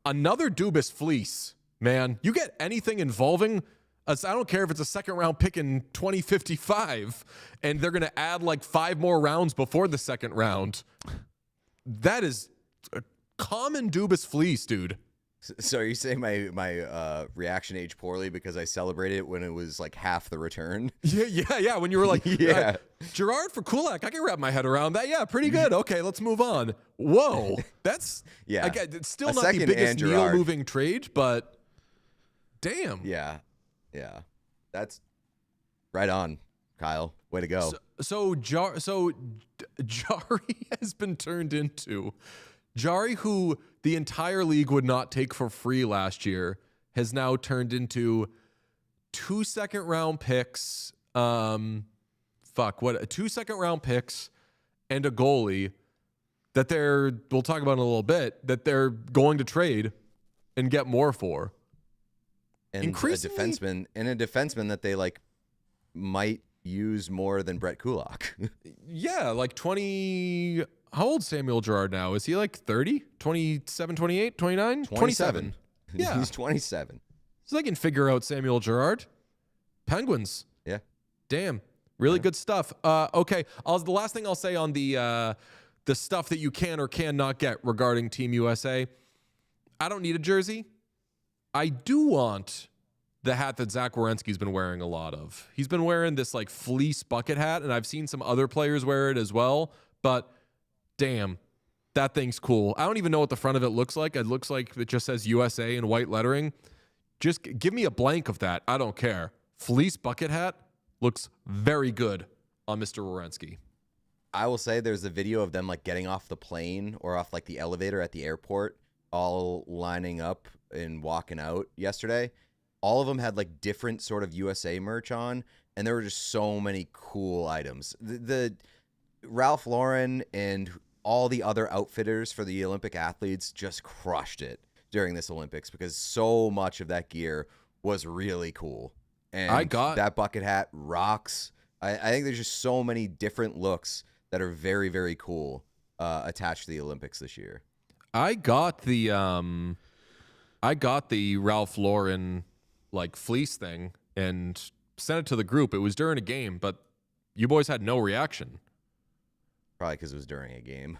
Another Dubas fleece, man. You get anything involving us, I don't care if it's a second-round pick in 2055, and they're going to add like 5 more rounds before the second round. That is a common Dubas fleece, dude. So are you saying my reaction aged poorly because I celebrated it when it was like half the return? Yeah. When you were like, Yeah. Gerard for Kulak, I can wrap my head around that. Yeah, pretty good. Okay, let's move on. Whoa, that's Yeah. Again, it's still A not the second biggest and Gerard. needle-moving trade, but damn. Yeah. That's right on, Kyle. Way to go. So Jari has been turned into Jari, who the entire league would not take for free last year, has now turned into 2 second-round picks. 2 second-round picks and a goalie that we'll talk about in a little bit, that they're going to trade and get more for. And a defenseman that they like might use more than Brett Kulak. Yeah, like 20. How old Samuel Girard now? Is he like 30? 27, 28, 29? 27. Yeah. He's 27. So they can figure out Samuel Girard. Penguins. Yeah. Damn. Really good stuff. Okay. The last thing I'll say on the stuff that you can or cannot get regarding Team USA. I don't need a jersey. I do want the hat that Zach Werenski's been wearing a lot of. He's been wearing this like fleece bucket hat, and I've seen some other players wear it as well. But damn, that thing's cool. I don't even know what the front of it looks like. It looks like it just says USA in white lettering. Just give me a blank of that. I don't care. Fleece bucket hat looks very good on Mr. Werenski. I will say there's a video of them like getting off the plane or off like the elevator at the airport, all lining up and walking out yesterday. All of them had like different sort of USA merch on, and there were just so many cool items. The Ralph Lauren and all the other outfitters for the Olympic athletes just crushed it during this Olympics because so much of that gear was really cool. And that bucket hat rocks. I think there's just so many different looks that are very, very cool attached to the Olympics this year. I got the Ralph Lauren like fleece thing and sent it to the group. It was during a game, but you boys had no reaction. Probably because it was during a game.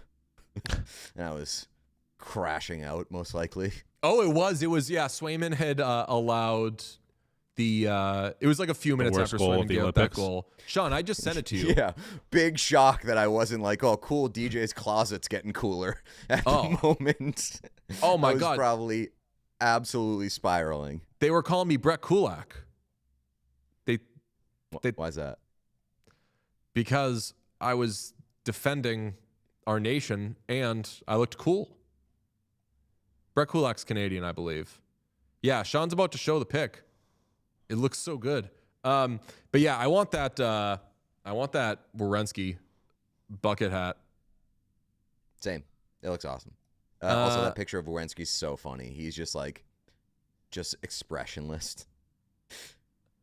And I was crashing out, most likely. Oh, it was. Yeah, Swayman had allowed the it was like a few minutes after Swayman gave up that goal. Sean, I just sent it to you. Yeah. Big shock that I wasn't like, oh, cool, DJ's closet's getting cooler at the moment. Oh, my I was God. Probably absolutely spiraling. They were calling me Brett Kulak. Why is that? Because I was defending our nation and I looked cool. Brett Kulak's Canadian, I believe. Yeah, Sean's about to show the pic. It looks so good. But yeah, I want that Werenski bucket hat. Same. It looks awesome. Also, that picture of Werenski's so funny. He's just expressionless.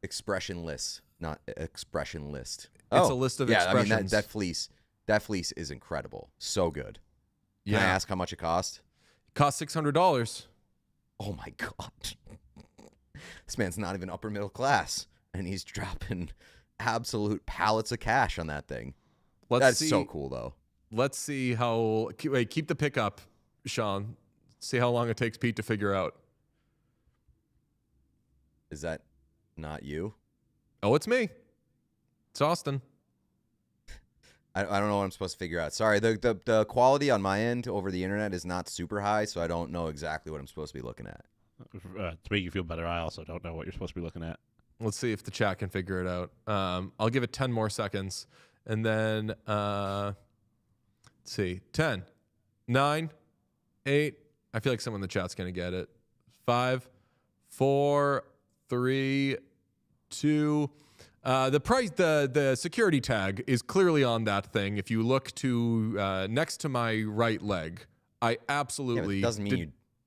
Expressionless, not expressionless. It's a list of expressions. I mean, that fleece is incredible. So good. Can I ask how much it cost? It cost $600. Oh my God. This man's not even upper middle class, and he's dropping absolute pallets of cash on that thing. That's so cool, though. Let's see how. Wait, keep the pick up, Sean. See how long it takes Pete to figure out. Is that not you? Oh, it's me. It's Austin. I don't know what I'm supposed to figure out. Sorry, the quality on my end over the internet is not super high, so I don't know exactly what I'm supposed to be looking at. To make you feel better, I also don't know what you're supposed to be looking at. Let's see if the chat can figure it out. I'll give it 10 more seconds. And then, let's see, 10, 9, 8. I feel like someone in the chat's going to get it. 5, 4, 3, 2. The price, the security tag is clearly on that thing. If you look to next to my right leg, I absolutely. Yeah,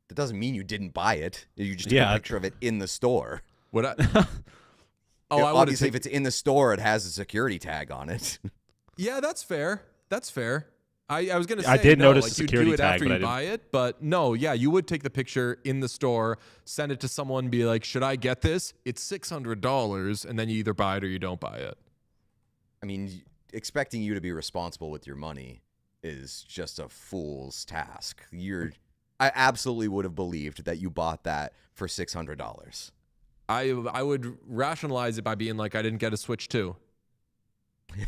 that doesn't mean you didn't buy it. You just took a picture of it in the store. What? Obviously, if it's in the store, it has a security tag on it. Yeah, that's fair. That's fair. I was gonna say I did notice like the you security do it tag, after but you buy it, but no, yeah, you would take the picture in the store, send it to someone, be like, "Should I get this? It's $600," and then you either buy it or you don't buy it. I mean, expecting you to be responsible with your money is just a fool's task. I absolutely would have believed that you bought that for $600. I would rationalize it by being like, I didn't get a Switch 2.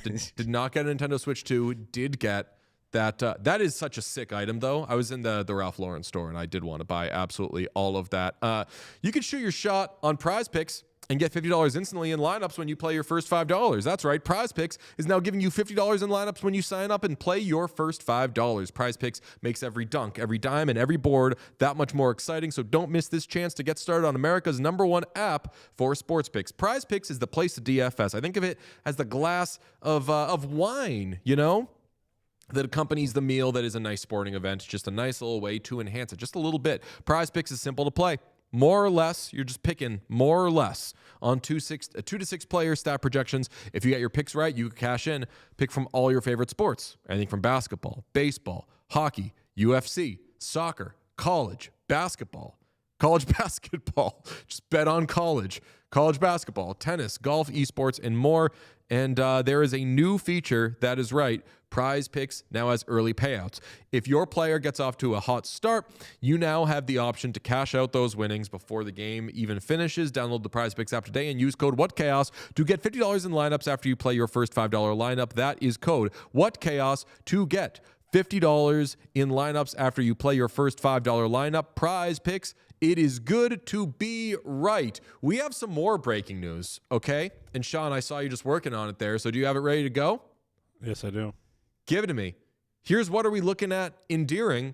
Did not get a Nintendo Switch 2. Did get that. That is such a sick item, though. I was in the Ralph Lauren store, and I did want to buy absolutely all of that. You can shoot your shot on Prize Picks and get $50 instantly in lineups when you play your first $5. That's right. Prize Picks is now giving you $50 in lineups when you sign up and play your first $5. Prize Picks makes every dunk, every dime, and every board that much more exciting. So don't miss this chance to get started on America's #1 app for sports picks. Prize Picks is the place to DFS. I think of it as the glass of wine, you know, that accompanies the meal that is a nice sporting event. Just a nice little way to enhance it just a little bit. Prize Picks is simple to play. More or less, you're just picking more or less on 2 to 6 player stat projections. If you get your picks right, you can cash in. Pick from all your favorite sports. Anything from basketball, baseball, hockey, UFC, soccer, college basketball. Just bet on college basketball, tennis, golf, esports, and more. And there is a new feature that is right. Prize Picks now has early payouts. If your player gets off to a hot start, you now have the option to cash out those winnings before the game even finishes. Download the Prize Picks app today and use code WhatChaos to get $50 in lineups after you play your first $5 lineup. That is code WhatChaos to get $50 in lineups after you play your first $5 lineup. Prize Picks, it is good to be right. We have some more breaking news, okay? And Sean, I saw you just working on it there. So do you have it ready to go? Yes, I do. Give it to me. Here's what are we looking at endearing.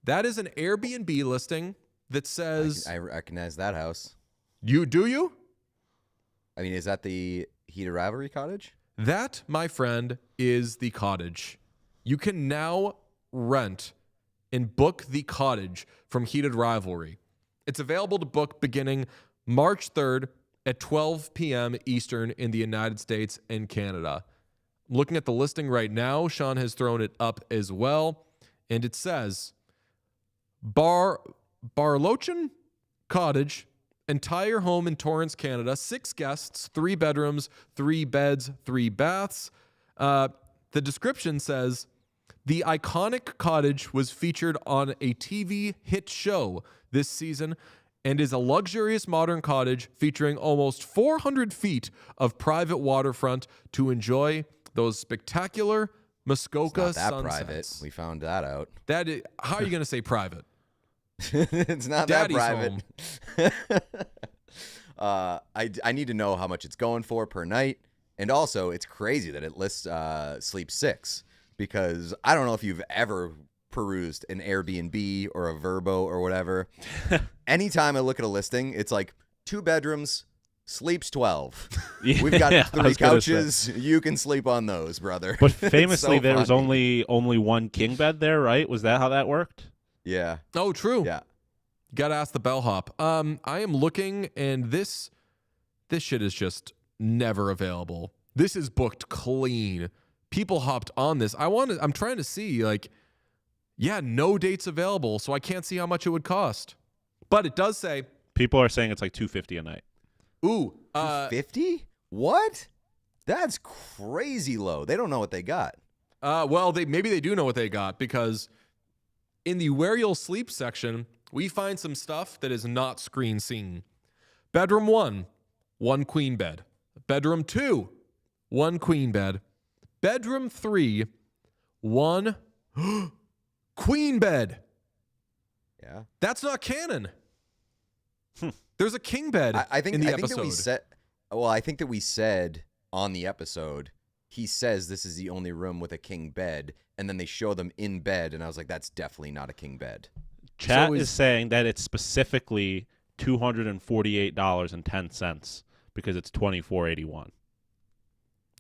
That is an Airbnb listing that says... I recognize that house. You do you? I mean, is that the Heated Rivalry cottage? That, my friend, is the cottage. You can now rent and book the cottage from Heated Rivalry. It's available to book beginning March 3rd at 12 p.m. Eastern in the United States and Canada. Looking at the listing right now, Sean has thrown it up as well, and it says Barlochin Cottage, entire home in Torrance, Canada, 6 guests, 3 bedrooms, 3 beds, 3 baths. The description says the iconic cottage was featured on a TV hit show this season and is a luxurious modern cottage featuring almost 400 feet of private waterfront to enjoy those spectacular Muskoka It's not that sunsets. private. We found that out. That is, how are you going to say private? It's not Daddy's that private. I need to know how much it's going for per night. And also, it's crazy that it lists Sleep 6, because I don't know if you've ever perused an Airbnb or a Vrbo or whatever. Anytime I look at a listing, it's like 2 bedrooms, sleeps 12. We've got 3 couches. You can sleep on those, brother. But famously, so there was funny. only one king bed there, right? Was that how that worked? Yeah. Oh, true. Yeah. Got to ask the bellhop. I am looking, and this shit is just never available. This is booked clean. People hopped on this. I'm trying to see, like, yeah, no dates available, so I can't see how much it would cost. But it does say, People are saying it's like $250 a night. ooh, 50? What? That's crazy low. They don't know what they got. well, maybe they do know what they got, because in the where you'll sleep section, we find some stuff that is not screen seen. Bedroom 1, 1 queen bed. Bedroom 2, 1 queen bed. Bedroom 3, 1 queen bed. Yeah. That's not canon. There's a king bed I think in the I think episode. that we said. Well, I think that we said on the episode, he says this is the only room with a king bed, and then they show them in bed, and I was like, that's definitely not a king bed. Chat So is saying that it's specifically $248.10 because it's $24.81.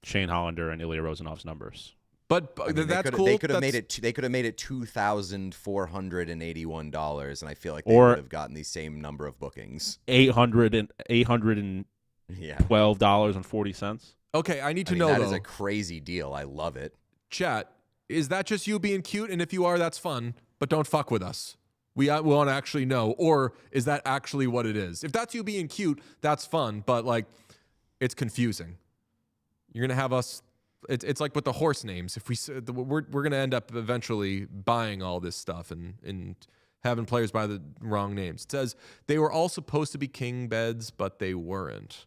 Shane Hollander and Ilya Rosanov's numbers. But I mean, that's cool. They could have That's- made it $2,481, and I feel like they Or- would have gotten the same number of bookings. $812.40. Okay, I need to I mean, know, that though. is a crazy deal. I love it. Chat, is that just you being cute? And if you are, that's fun. But don't fuck with us. We want to actually know. Or is that actually what it is? If that's you being cute, that's fun. But, like, it's confusing. You're going to have us it's like with the horse names. If we're going to end up eventually buying all this stuff and having players by the wrong names. It says they were all supposed to be king beds, but they weren't.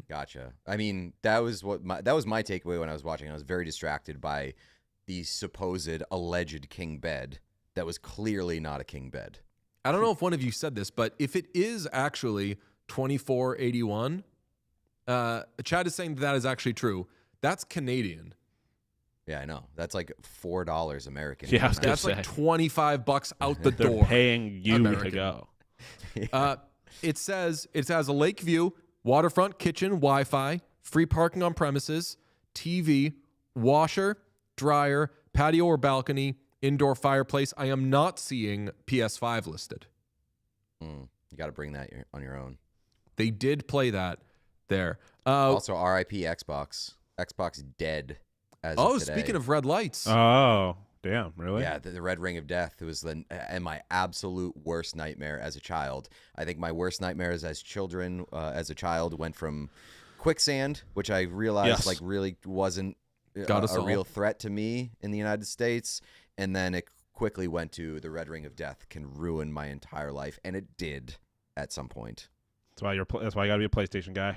Gotcha. I mean, that was my takeaway when I was watching. I was very distracted by the supposed alleged king bed that was clearly not a king bed. I don't know if one of you said this, but if it is actually 2481, Chad is saying that is actually true. That's Canadian. Yeah, I know. That's like $4 American. Yeah, I was gonna That's say. like $25 out the They're door. paying you American. to go. It says it has a lake view, waterfront, kitchen, Wi-Fi, free parking on premises, TV, washer, dryer, patio or balcony, indoor fireplace. I am not seeing PS5 listed. You got to bring that on your own. They did play that there. Also, RIP Xbox. Xbox dead as of today. Speaking of red lights. Oh, damn! Really? Yeah, the Red Ring of Death was my absolute worst nightmare as a child. I think my worst nightmares as a child went from quicksand, which I realized like really wasn't a real threat to me in the United States, and then it quickly went to the Red Ring of Death can ruin my entire life, and it did at some point. That's why that's why you gotta be a PlayStation guy.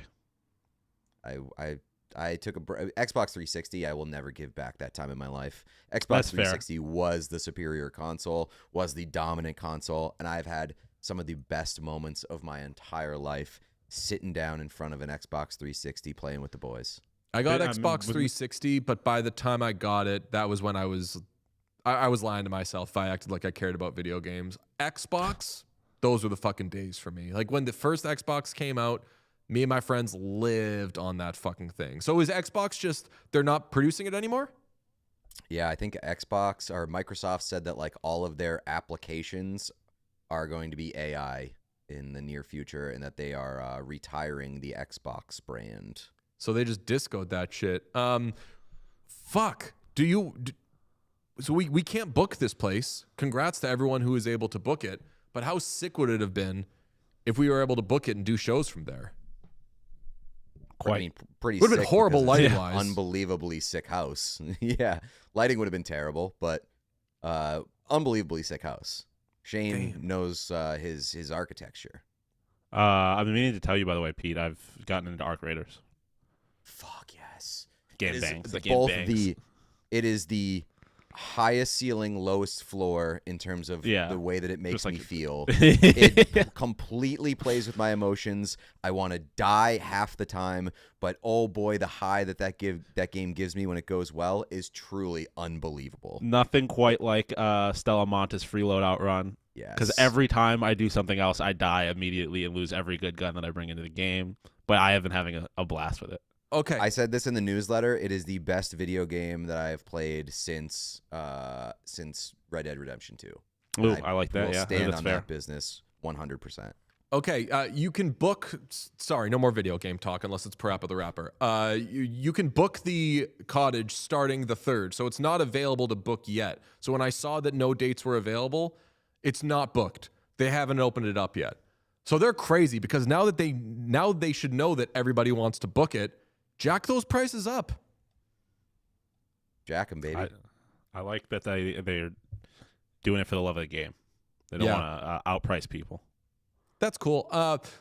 I took Xbox 360. I will never give back that time in my life. Xbox That's 360 was the superior console, was the dominant console, and I've had some of the best moments of my entire life sitting down in front of an Xbox 360 playing with the boys. I got Xbox 360, but by the time I got it, that was when I was lying to myself if I acted like I cared about video games. Xbox, those were the fucking days for me. Like when the first Xbox came out, me and my friends lived on that fucking thing. So is Xbox just, they're not producing it anymore? Yeah, I think Xbox or Microsoft said that like all of their applications are going to be AI in the near future and that they are retiring the Xbox brand. So they just discoed that shit. Fuck. So we can't book this place. Congrats to everyone who was able to book it. But how sick would it have been if we were able to book it and do shows from there? I mean, pretty would have been sick horrible because it's an lighting-wise. Unbelievably sick house. Yeah, lighting would have been terrible, but unbelievably sick house. Shane knows his architecture. I've been meaning to tell you, by the way, Pete. I've gotten into Arc Raiders. Fuck yes. Game bangs. It is the highest ceiling, lowest floor in terms of the way that it makes me feel. It completely plays with my emotions. I want to die half the time, but oh boy, the high that game gives me when it goes well is truly unbelievable. Nothing quite like Stella Monte's freeload outrun. Yes. Because every time I do something else, I die immediately and lose every good gun that I bring into the game. But I have been having a blast with it. Okay. I said this in the newsletter. It is the best video game that I have played since Red Dead Redemption 2. Ooh, I like that. Will Yeah, stand that's on fair. that business 100%. Okay, you can book. Sorry, no more video game talk unless it's Parappa the Rapper. You can book the cottage starting the 3rd, so it's not available to book yet. So when I saw that no dates were available, it's not booked. They haven't opened it up yet. So they're crazy because now they should know that everybody wants to book it. Jack those prices up. Jack 'em, baby. I like that they're doing it for the love of the game. They don't want to outprice people. That's cool.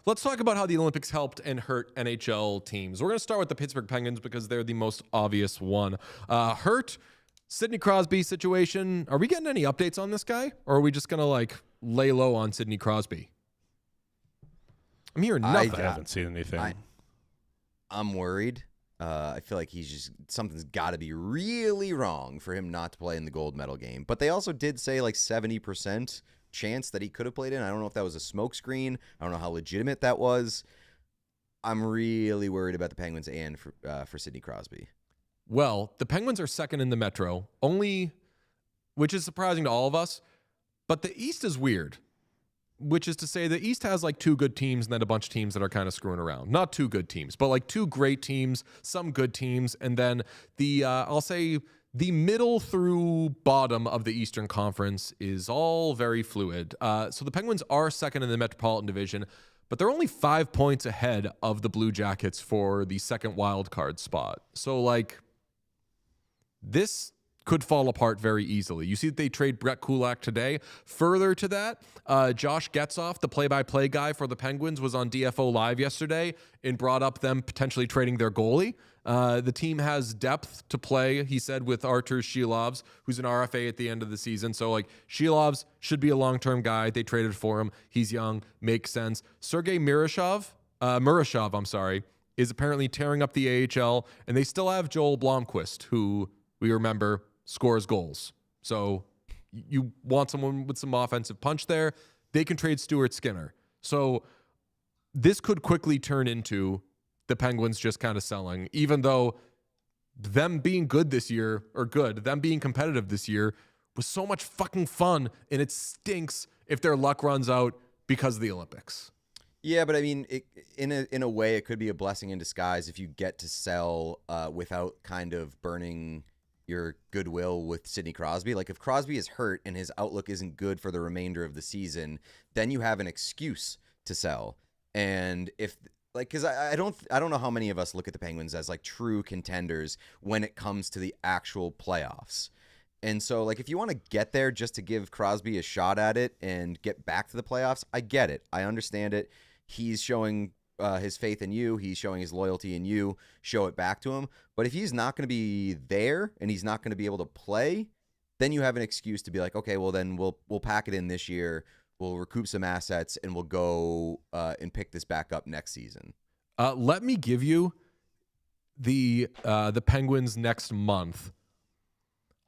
Let's talk about how the Olympics helped and hurt NHL teams. We're going to start with the Pittsburgh Penguins because they're the most obvious one. Hurt, Sidney Crosby situation. Are we getting any updates on this guy? Or are we just going to lay low on Sidney Crosby? I'm hearing nothing. I haven't seen anything. I'm worried. I feel like something's got to be really wrong for him not to play in the gold medal game. But they also did say 70% chance that he could have played in. I don't know if that was a smokescreen. I don't know how legitimate that was. I'm really worried about the Penguins and for Sidney Crosby. Well, the Penguins are second in the Metro, which is surprising to all of us. But the East is weird. Which is to say the East has 2 good teams and then a bunch of teams that are kind of screwing around. Not 2 good teams, but 2 great teams, some good teams, and then I'll say the middle through bottom of the Eastern Conference is all very fluid. So the Penguins are second in the Metropolitan Division, but they're only 5 points ahead of the Blue Jackets for the second wild card spot. So this could fall apart very easily. You see that they trade Brett Kulak today. Further to that, Josh Getzoff, the play-by-play guy for the Penguins, was on DFO Live yesterday and brought up them potentially trading their goalie. The team has depth to play, he said, with Artur Shilovs, who's an RFA at the end of the season. So, like, Shilovs should be a long-term guy. They traded for him. He's young. Makes sense. Sergei Murashov, is apparently tearing up the AHL, and they still have Joel Blomqvist, who we remember scores goals. So you want someone with some offensive punch there. They can trade Stuart Skinner. So this could quickly turn into the Penguins just kind of selling, even though them being good this year, them being competitive this year was so much fucking fun, and it stinks if their luck runs out because of the Olympics. Yeah, but I mean, in a way, it could be a blessing in disguise if you get to sell without kind of burning your goodwill with Sidney Crosby. Like, if Crosby is hurt and his outlook isn't good for the remainder of the season, then you have an excuse to sell. And if, like, because I don't know how many of us look at the Penguins as like true contenders when it comes to the actual playoffs. And so, like, if you want to get there just to give Crosby a shot at it and get back to the playoffs, I get it. I understand it. He's showing his faith in you. He's showing his loyalty in you. Show it back to him. But if he's not going to be there and he's not going to be able to play, then you have an excuse to be like, okay, well, then we'll pack it in this year. We'll recoup some assets and we'll go and pick this back up next season. Let me give you the Penguins next month.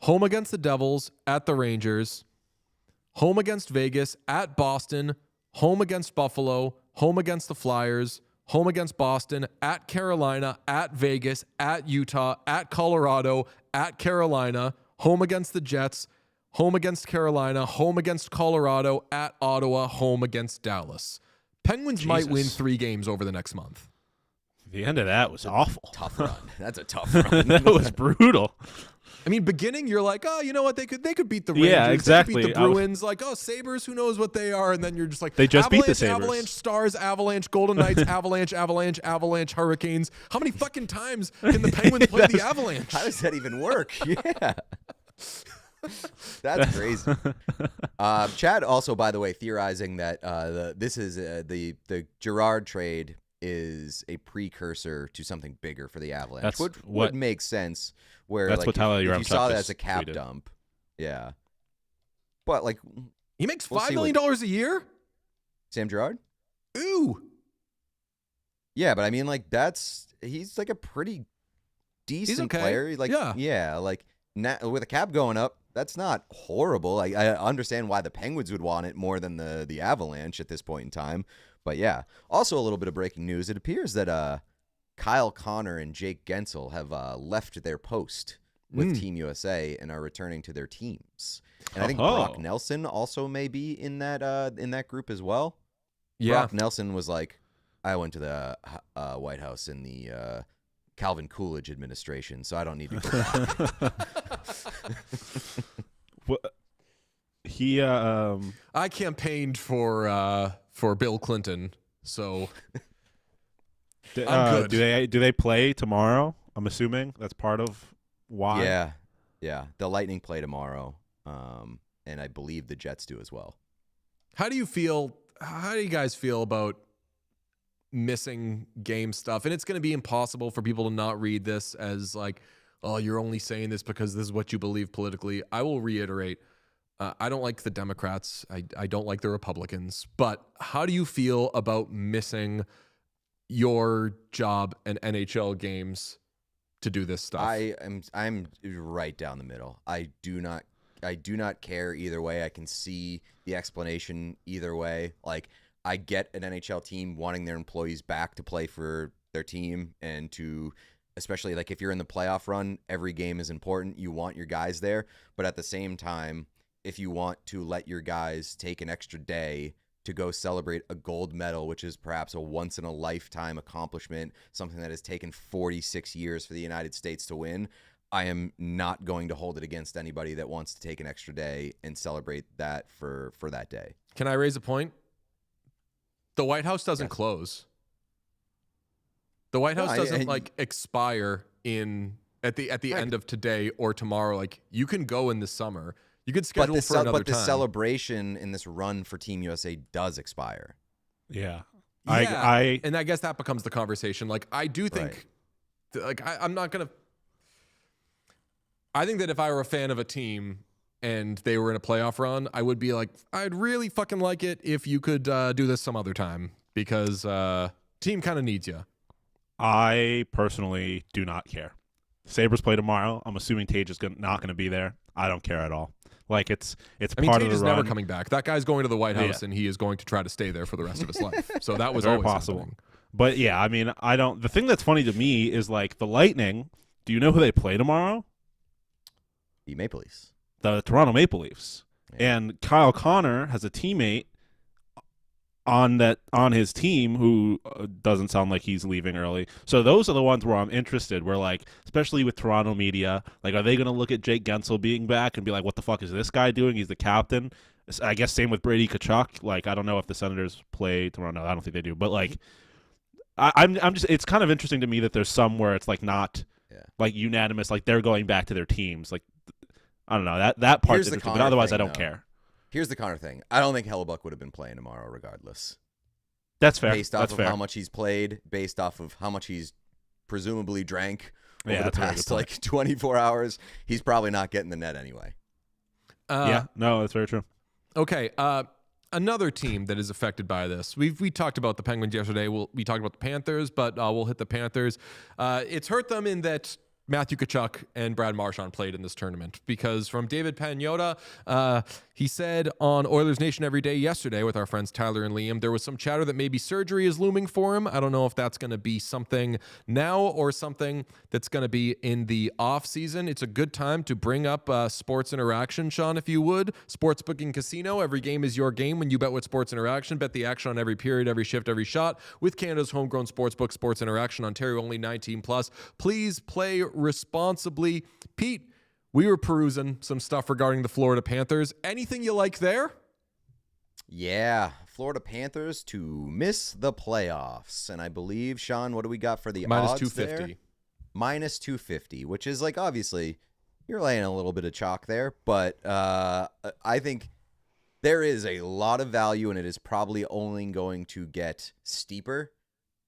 Home against the Devils, at the Rangers, home against Vegas, at Boston, home against Buffalo, home against the Flyers, home against Boston, at Carolina, at Vegas, at Utah, at Colorado, at Carolina, home against the Jets, home against Carolina, home against Colorado, at Ottawa, home against Dallas. Penguins might win 3 games over the next month. The end of that was awful. Tough run. That's a tough run. That was brutal. I mean, beginning, you're like, oh, you know what? They could beat the Rangers. Yeah, exactly. They could beat the Bruins. Like, oh, Sabres, who knows what they are? And then you're just like, they just Avalanche, beat the Sabres. Avalanche, Stars, Avalanche, Golden Knights, Avalanche, Hurricanes. How many fucking times can the Penguins play the Avalanche? How does that even work? Yeah. That's crazy. Chad also, by the way, theorizing that the Girard trade is a precursor to something bigger for the Avalanche. That's which what would make sense. Where that's like what Tyler if you saw that Yaremchuk as a cap tweeted. dump, yeah. But like, He makes We'll $5 see million a year? Sam Girard. Ooh. Yeah, but I mean, like he's like a pretty decent okay. player. Like, yeah, like with a cap going up, that's not horrible. I understand why the Penguins would want it more than the Avalanche at this point in time. But yeah, also a little bit of breaking news. It appears that Kyle Connor and Jake Gensel have left their post with Team USA and are returning to their teams. And I think Brock Nelson also may be in that group as well. Yeah. Brock Nelson was like, I went to the White House in the Calvin Coolidge administration, so I don't need to go back. He I campaigned for Bill Clinton, so I'm good. do they play tomorrow? I'm assuming that's part of why. Yeah. The Lightning play tomorrow, and I believe the Jets do as well. How do you guys feel about missing game stuff? And it's going to be impossible for people to not read this as like, oh, you're only saying this because this is what you believe politically. I will reiterate, I don't like the Democrats. I don't like the Republicans. But how do you feel about missing your job and NHL games to do this stuff? I'm right down the middle. I do not care either way. I can see the explanation either way. Like, I get an NHL team wanting their employees back to play for their team, and to, especially like if you're in the playoff run, every game is important. You want your guys there. But at the same time, if you want to let your guys take an extra day to go celebrate a gold medal, which is perhaps a once-in-a-lifetime accomplishment, something that has taken 46 years for the United States to win, I am not going to hold it against anybody that wants to take an extra day and celebrate that for that day. Can I raise a point? The White House doesn't close. The White House doesn't expire in at the end of today or tomorrow. Like, you can go in the summer. You could But schedule for another but the time. celebration in this run for Team USA does expire. Yeah. Yeah, and I guess that becomes the conversation. Like, I do think, I'm not gonna. I think that if I were a fan of a team and they were in a playoff run, I would be like, I'd really fucking like it if you could do this some other time, because team kind of needs you. I personally do not care. Sabres play tomorrow. I'm assuming Tage is not going to be there. I don't care at all. Like, it's I mean, part Tage of the is run. never coming back. That guy's going to the White House, and he is going to try to stay there for the rest of his life. So that was Very always possible. happening. But yeah, I mean, I don't. The thing that's funny to me is, like, the Lightning. Do you know who they play tomorrow? The Maple Leafs. The Toronto Maple Leafs. Yeah. And Kyle Connor has a teammate on his team who doesn't sound like he's leaving early. So those are the ones where I'm interested. Where, like, especially with Toronto media, like, are they going to look at Jake Gensel being back and be like, what the fuck is this guy doing? He's the captain. I guess same with Brady Tkachuk. Like, I don't know if the Senators play Toronto. I don't think they do. But, like, I'm just, it's kind of interesting to me that there's some where it's like not like unanimous, like they're going back to their teams. Like, I don't know, that part's interesting, but otherwise I don't care. Here's the Connor thing. I don't think Hellebuck would have been playing tomorrow regardless. That's fair. Based off of how much he's played, based off of how much he's presumably drank over the past like 24 hours, he's probably not getting the net anyway. Yeah, no, that's very true. Okay, another team that is affected by this. We talked about the Penguins yesterday. We talked about the Panthers, but we'll hit the Panthers. It's hurt them in that Matthew Tkachuk and Brad Marchand played in this tournament, because from David Pagnotta, he said on Oilers Nation Every Day yesterday with our friends Tyler and Liam, there was some chatter that maybe surgery is looming for him. I don't know if that's going to be something now or something that's going to be in the off season. It's a good time to bring up Sports Interaction, Sean, if you would. Sports Booking Casino. Every game is your game when you bet with Sports Interaction. Bet the action on every period, every shift, every shot with Canada's homegrown sportsbook, Sports Interaction. Ontario only 18+. Please play responsibly. Pete, we were perusing some stuff regarding the Florida Panthers. Anything you like there? Yeah, Florida Panthers to miss the playoffs. And I believe, Sean, what do we got for the Minus odds 250. there? Minus 250, which is like, obviously, you're laying a little bit of chalk there. But I think there is a lot of value, and it is probably only going to get steeper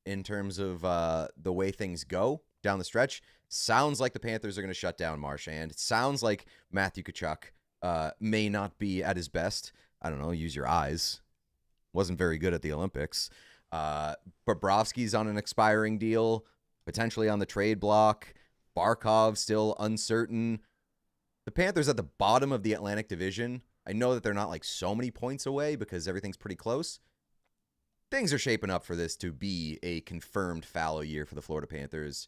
in terms of the way things go down the stretch. Sounds like the Panthers are going to shut down Marchand. Sounds like Matthew Tkachuk may not be at his best. I don't know, use your eyes. Wasn't very good at the Olympics. Bobrovsky's on an expiring deal, potentially on the trade block. Barkov still uncertain. The Panthers at the bottom of the Atlantic Division. I know that they're not like so many points away because everything's pretty close. Things are shaping up for this to be a confirmed fallow year for the Florida Panthers,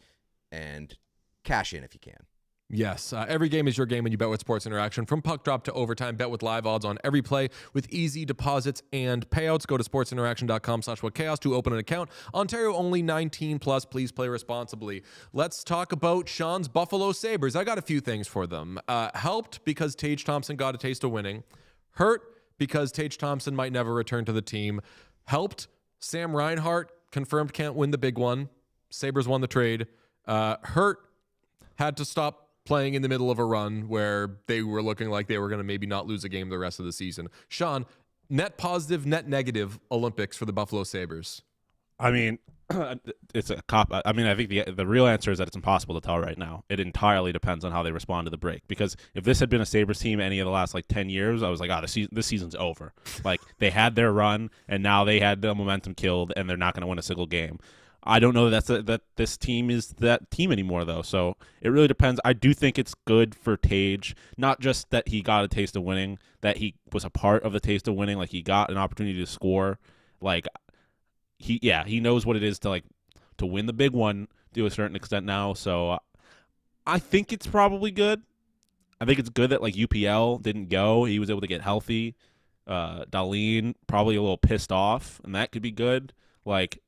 and cash in if you can. Yes, every game is your game when you bet with Sports Interaction. From puck drop to overtime, bet with live odds on every play with easy deposits and payouts. Go to sportsinteraction.com/whatchaos to open an account. Ontario only 19+. Please play responsibly. Let's talk about Sean's Buffalo Sabres. I got a few things for them. Helped because Tage Thompson got a taste of winning. Hurt because Tage Thompson might never return to the team. Helped, Sam Reinhart confirmed can't win the big one. Sabres won the trade. Hurt, had to stop playing in the middle of a run where they were looking like they were going to maybe not lose a game the rest of the season. Sean, net positive, net negative Olympics for the Buffalo Sabres. I mean, it's a cop. I mean, I think the real answer is that it's impossible to tell right now. It entirely depends on how they respond to the break. Because if this had been a Sabres team any of the last like 10 years, I was like, this season's over. Like, they had their run, and now they had the momentum killed, and they're not going to win a single game. I don't know that this team is that team anymore, though. So it really depends. I do think it's good for Tage, not just that he got a taste of winning, that he was a part of the taste of winning. Like, he got an opportunity to score. Like, he knows what it is to win the big one to a certain extent now. So I think it's probably good. I think it's good that like UPL didn't go. He was able to get healthy. Darlene probably a little pissed off, and that could be good. Like,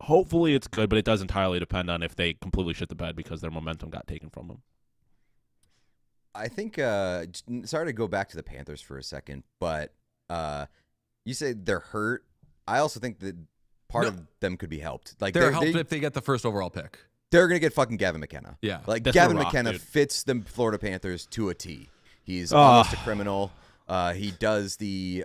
hopefully it's good, but it does entirely depend on if they completely shit the bed because their momentum got taken from them. I think, sorry to go back to the Panthers for a second, but you say they're hurt. I also think that part of them could be helped. Like they're helped if they get the first overall pick. They're going to get fucking Gavin McKenna. Yeah. Like, That's Gavin a rock, McKenna dude. fits the Florida Panthers to a T. He's almost a criminal. He does the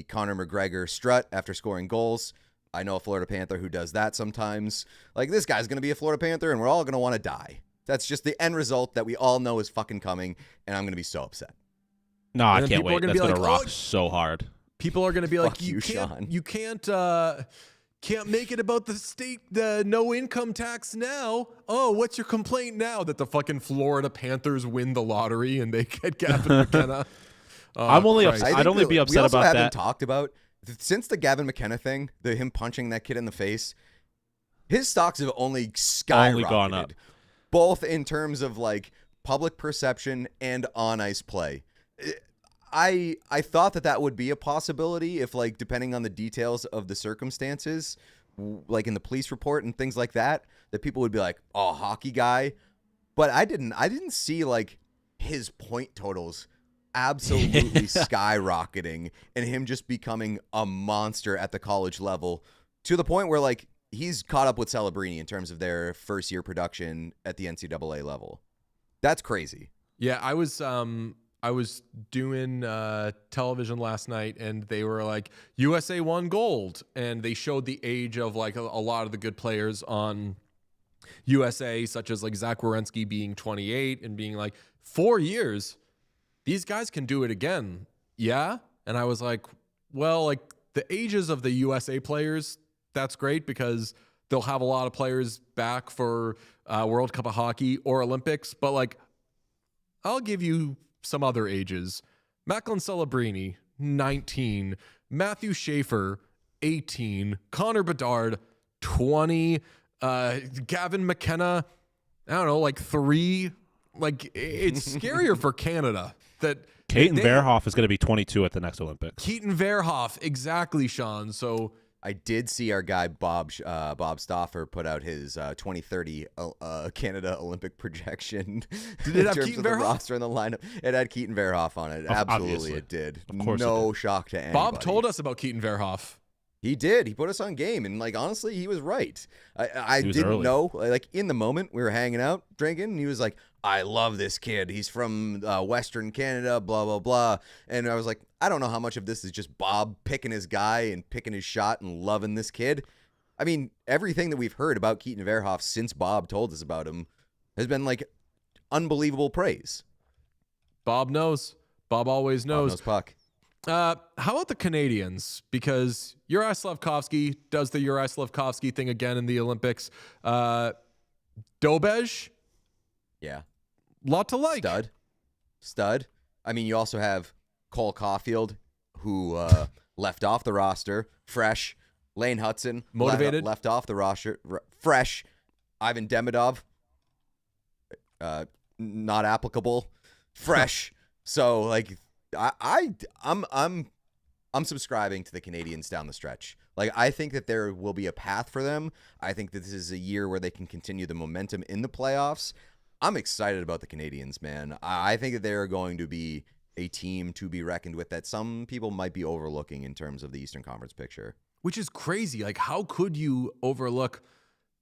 Conor McGregor strut after scoring goals. I know a Florida Panther who does that sometimes. Like, this guy's going to be a Florida Panther, and we're all going to want to die. That's just the end result that we all know is fucking coming, and I'm going to be so upset. No, I then can't people are wait. gonna That's be going to like, rock "Oh, so hard. People are going to be like, Fuck you, Sean. you can't make it about the no income tax now. Oh, what's your complaint now that the fucking Florida Panthers win the lottery and they get Gavin McKenna? Oh, I'm only Christ. upset. I I'd think only be we upset also about haven't that. talked about since the Gavin McKenna thing, him punching that kid in the face. His stocks have only skyrocketed, Only gone up. both in terms of like public perception and on ice play. I thought that would be a possibility if, like, depending on the details of the circumstances, like in the police report and things like that people would be like, "Oh, hockey guy," but I didn't see like his point totals absolutely skyrocketing and him just becoming a monster at the college level to the point where like he's caught up with Celebrini in terms of their first year production at the NCAA level. That's crazy. Yeah, I was doing television last night, and they were like, USA won gold, and they showed the age of like a lot of the good players on USA, such as like Zach Werenski being 28 and being like, 4 years, these guys can do it again. Yeah. And I was like, well, like the ages of the USA players, that's great because they'll have a lot of players back for World Cup of Hockey or Olympics. But like, I'll give you some other ages. Macklin Celebrini, 19. Matthew Schaefer, 18. Connor Bedard, 20. Gavin McKenna, I don't know, like 3. Like, it's scarier for Canada that Keaton Verhoff is going to be 22 at the next Olympics. Keaton Verhoff, exactly, Sean. So I did see our guy Bob Stauffer put out his 2030 Canada Olympic projection. Did it have in terms Keaton of the Verhoff? roster in the lineup? It had Keaton Verhoff on it. Absolutely, Obviously. it did. Of course it No did. shock to anybody. Bob told us about Keaton Verhoff. He did. He put us on game, and like honestly, he was right. I He was didn't early. know. Like in the moment, we were hanging out, drinking, and he was like, "I love this kid. He's from Western Canada, blah blah blah." And I was like, I don't know how much of this is just Bob picking his guy and picking his shot and loving this kid. I mean, everything that we've heard about Keaton Verhoff since Bob told us about him has been like unbelievable praise. Bob knows. Bob always Bob knows. knows puck. How about the Canadians? Because Juraj Slafkovsky does the Juraj Slafkovsky thing again in the Olympics. Dobej, Yeah. lot to like. Stud. I mean, you also have Cole Caulfield, who left off the roster, fresh. Lane Hudson, Motivated. left off the roster, fresh. Ivan Demidov, not applicable, fresh. So like, I'm subscribing to the Canadians down the stretch. Like, I think that there will be a path for them. I think that this is a year where they can continue the momentum in the playoffs. I'm excited about the Canadians, man. I think that they're going to be a team to be reckoned with that some people might be overlooking in terms of the Eastern Conference picture. Which is crazy. Like, how could you overlook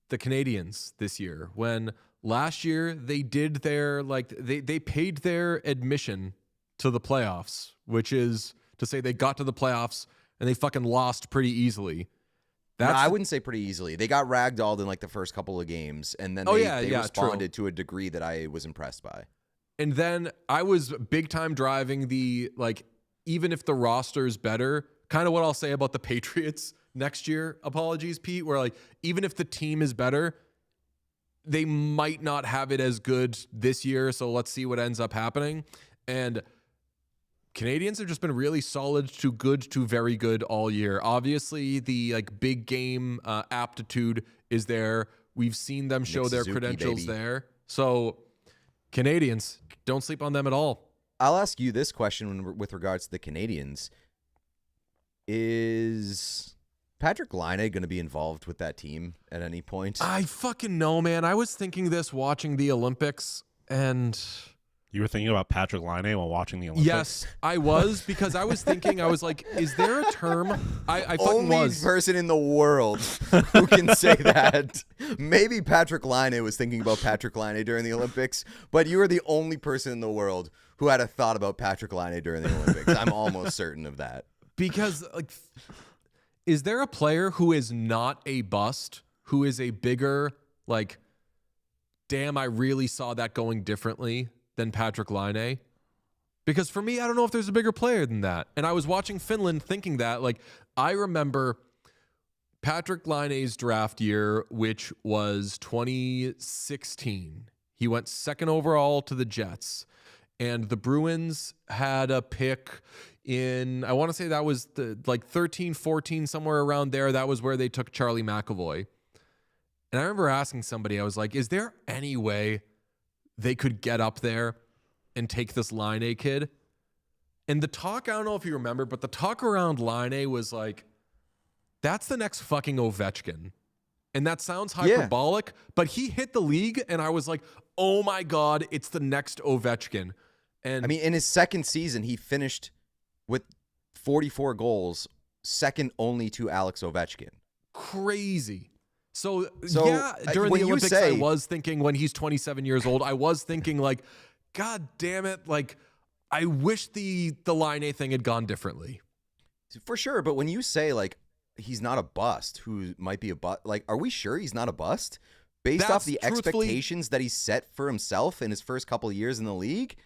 the Canadians this year when last year they did their, like, they paid their admission to the playoffs, which is to say they got to the playoffs and they fucking lost pretty easily. No, I wouldn't say pretty easily. They got ragdolled in like the first couple of games, and then they responded to a degree that I was impressed by. And then I was big time driving the, like, even if the roster's better, kind of what I'll say about the Patriots next year. Apologies, Pete, where like, even if the team is better, they might not have it as good this year. So let's see what ends up happening. And Canadians have just been really solid to good to very good all year. Obviously, the like big game aptitude is there. We've seen them show Nick their Suzuki, credentials baby. there. So Canadians, don't sleep on them at all. I'll ask you this question with regards to the Canadians. Is Patrick Laine going to be involved with that team at any point? I fucking know, man. I was thinking this watching the Olympics, and You were thinking about Patrick Laine while watching the Olympics? Yes, I was, because I was thinking, I was like, is there a term? I fucking Only was. person in the world who can say that. Maybe Patrick Laine was thinking about Patrick Laine during the Olympics, but you are the only person in the world who had a thought about Patrick Laine during the Olympics. I'm almost certain of that. Because, like, is there a player who is not a bust, who is a bigger, like, damn, I really saw that going differently than Patrick Laine? Because for me, I don't know if there's a bigger player than that. And I was watching Finland thinking that, like, I remember Patrick Laine's draft year, which was 2016. He went second overall to the Jets. And the Bruins had a pick in, I want to say that was the like 13, 14, somewhere around there. That was where they took Charlie McAvoy. And I remember asking somebody, I was like, is there any way they could get up there and take this Laine kid? And the talk, I don't know if you remember, but the talk around Laine was like, that's the next fucking Ovechkin. And that sounds hyperbolic, but he hit the league and I was like, oh my God, it's the next Ovechkin. And I mean, in his second season, he finished with 44 goals, second only to Alex Ovechkin. Crazy. So yeah, during when the you Olympics, say- I was thinking when he's 27 years old, I was thinking like, God damn it. Like, I wish the Laine thing had gone differently. For sure, but when you say, like, he's not a bust, who might be a bust, like, are we sure he's not a bust? Based off the truthfully- expectations that he set for himself in his first couple of years in the league,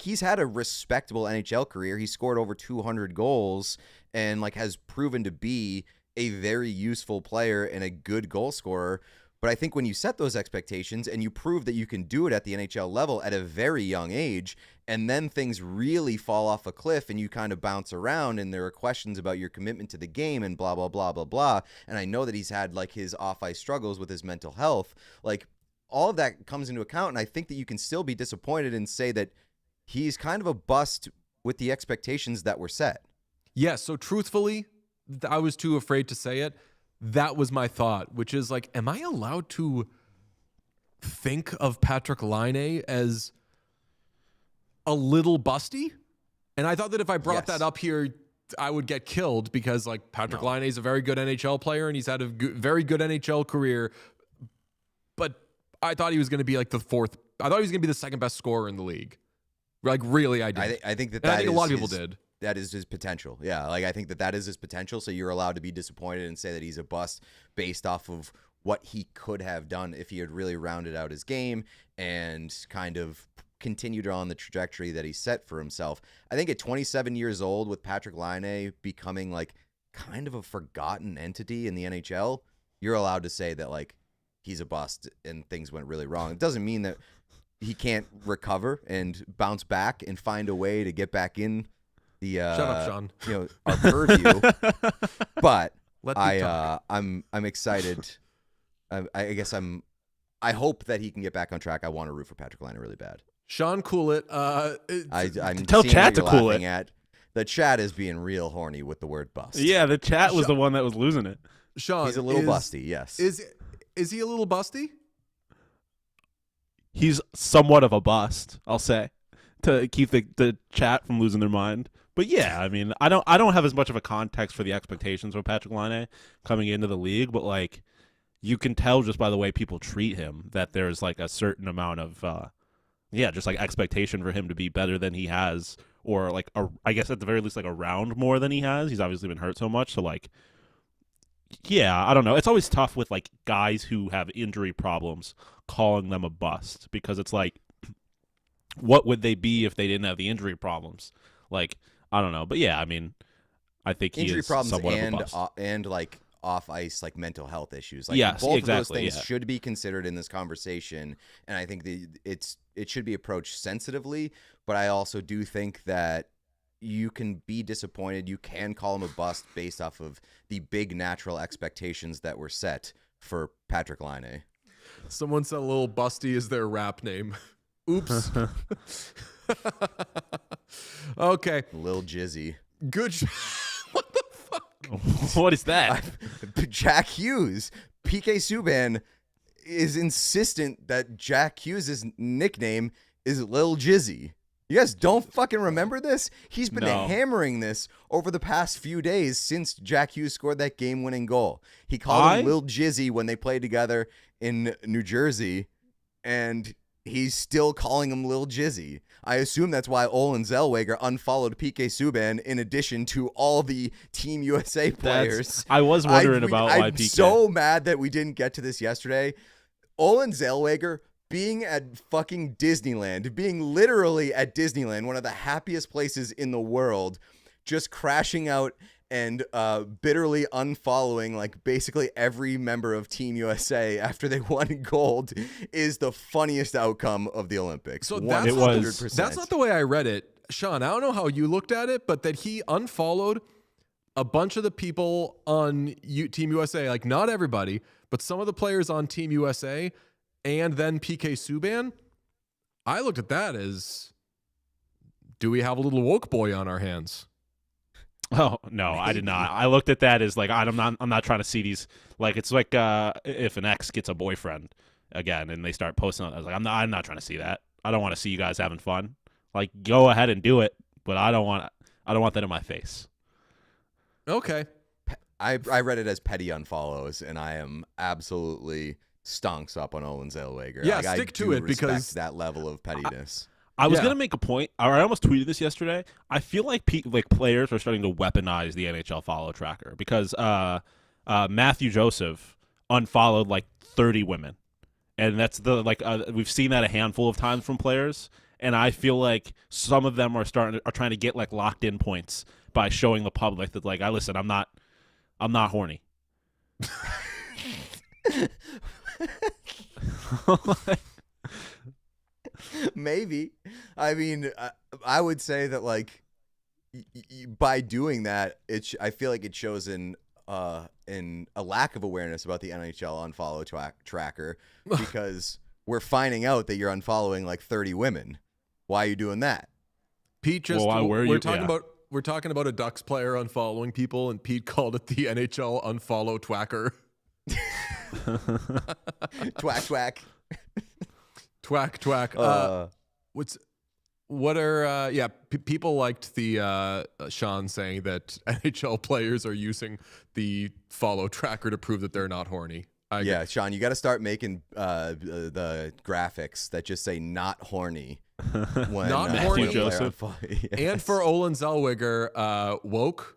he's had a respectable NHL career. He scored over 200 goals and, like, has proven to be a very useful player and a good goal scorer. But I think when you set those expectations and you prove that you can do it at the NHL level at a very young age, and then things really fall off a cliff and you kind of bounce around and there are questions about your commitment to the game and blah, blah, blah, blah, blah. And I know that he's had, like, his off-ice struggles with his mental health. Like, all of that comes into account, and I think that you can still be disappointed and say that he's kind of a bust with the expectations that were set. Yeah, so truthfully, I was too afraid to say it. That was my thought, which is like, am I allowed to think of Patrick Laine as a little busty? And I thought that if I brought Yes. that up here, I would get killed because, like, Patrick Laine is a very good NHL player and he's had a very good NHL career. But I thought he was going to be like the fourth. I thought he was going to be the second best scorer in the league. Like, really, I did. I think that And I that think a is lot of people his- did. That is his potential. Yeah, like, I think that is his potential. So you're allowed to be disappointed and say that he's a bust based off of what he could have done if he had really rounded out his game and kind of continued on the trajectory that he set for himself. I think at 27 years old, with Patrick Laine becoming, like, kind of a forgotten entity in the NHL, you're allowed to say that, like, he's a bust and things went really wrong. It doesn't mean that he can't recover and bounce back and find a way to get back in the Shut up, Sean. our purview. But Let me talk. I'm excited. I hope that he can get back on track. I want to root for Patrick Laine really bad. Sean Coolett. I'm Tell seeing chat what to you're cool laughing it. at. The chat is being real horny with the word bust. Yeah, the chat was the one that was losing it. Sean, He's a little busty, yes. Is he a little busty? He's somewhat of a bust, I'll say, to keep the chat from losing their mind. But yeah, I mean, I don't have as much of a context for the expectations of Patrick Laine coming into the league, but, like, you can tell just by the way people treat him that there's, like, a certain amount of just, like, expectation for him to be better than he has, or, like, I guess at the very least, like, around more than he has. He's obviously been hurt so much, so, like, yeah, I don't know. It's always tough with, like, guys who have injury problems calling them a bust, because it's like, what would they be if they didn't have the injury problems? Like, I don't know. But yeah, I mean, I think he Injury is problems somewhat of a bust. and like off ice, like, mental health issues. Like, Yes, both of exactly, those things yeah. should be considered in this conversation, and I think it should be approached sensitively. But I also do think that you can be disappointed. You can call him a bust based off of the big natural expectations that were set for Patrick Laine. Someone said Lil Busty is their rap name. Oops. Okay. Lil Jizzy. Good. What the fuck? What is that? Jack Hughes. PK Subban is insistent that Jack Hughes' nickname is Lil Jizzy. You guys don't fucking remember this? He's been No. hammering this over the past few days since Jack Hughes scored that game-winning goal. He called him Lil Jizzy when they played together in New Jersey, and he's still calling him Lil Jizzy. I assume that's why Olin Zellweger unfollowed PK Subban in addition to all the Team USA players. I was wondering about why I'm PK. so mad that we didn't get to this yesterday. Olin Zellweger being at fucking Disneyland, being literally at Disneyland, one of the happiest places in the world, just crashing out and bitterly unfollowing like basically every member of Team USA after they won gold is the funniest outcome of the Olympics. So 100%. that's not the way I read it. Sean, I don't know how you looked at it, but that he unfollowed a bunch of the people on Team USA, like not everybody, but some of the players on Team USA, and then PK Subban. I looked at that as, do we have a little woke boy on our hands? Oh no, I did not. I looked at that as like I'm not trying to see these, like it's like if an ex gets a boyfriend again and they start posting on, I was like I'm not trying to see that. I don't want to see you guys having fun. Like go ahead and do it, but I don't want that in my face. Okay. I read it as petty unfollows, and I am absolutely stonks up on Olin Zellweger. Yeah, like, stick I to do it because respect that level of pettiness. I was Yeah. gonna make a point, or I almost tweeted this yesterday. I feel like players are starting to weaponize the NHL follow tracker because Matthew Joseph unfollowed like 30 women, and that's we've seen that a handful of times from players. And I feel like some of them are trying to get like locked in points by showing the public that like, I'm not horny. Maybe. I mean, I would say that like by doing that, I feel like it shows in a lack of awareness about the NHL unfollow tracker because we're finding out that you're unfollowing like 30 women. Why are you doing that? Pete just we're talking about a Ducks player unfollowing people, and Pete called it the NHL unfollow twacker. Twack. Twack. People liked the Sean saying that NHL players are using the follow tracker to prove that they're not horny. Yeah, Sean, you got to start making the graphics that just say "not horny." When, Not horny, when a player Joseph. yes. And for Olin Zellweger, woke ?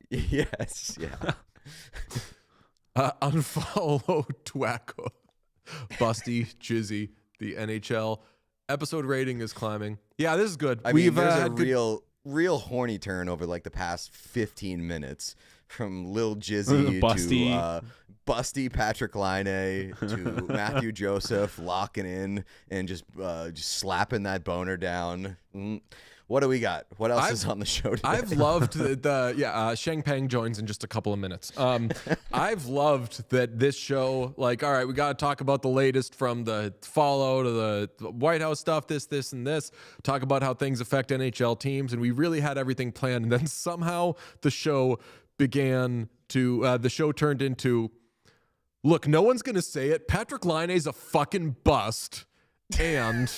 Yes, yeah. Unfollow Twacko. Busty, Jizzy, the NHL. Episode rating is climbing. Yeah, this is good. I mean, there's a real horny turn over like the past 15 minutes from Lil Jizzy to Busty Patrick Laine to Matthew Joseph locking in and just slapping that boner down. What do we got? What else is on the show today? I've loved Sheng Peng joins in just a couple of minutes. I've loved that this show, like, all right, we got to talk about the latest from the follow to the White House stuff, this, and this, talk about how things affect NHL teams. And we really had everything planned. And then somehow the show turned into, look, no one's going to say it. Patrick Laine's a fucking bust. And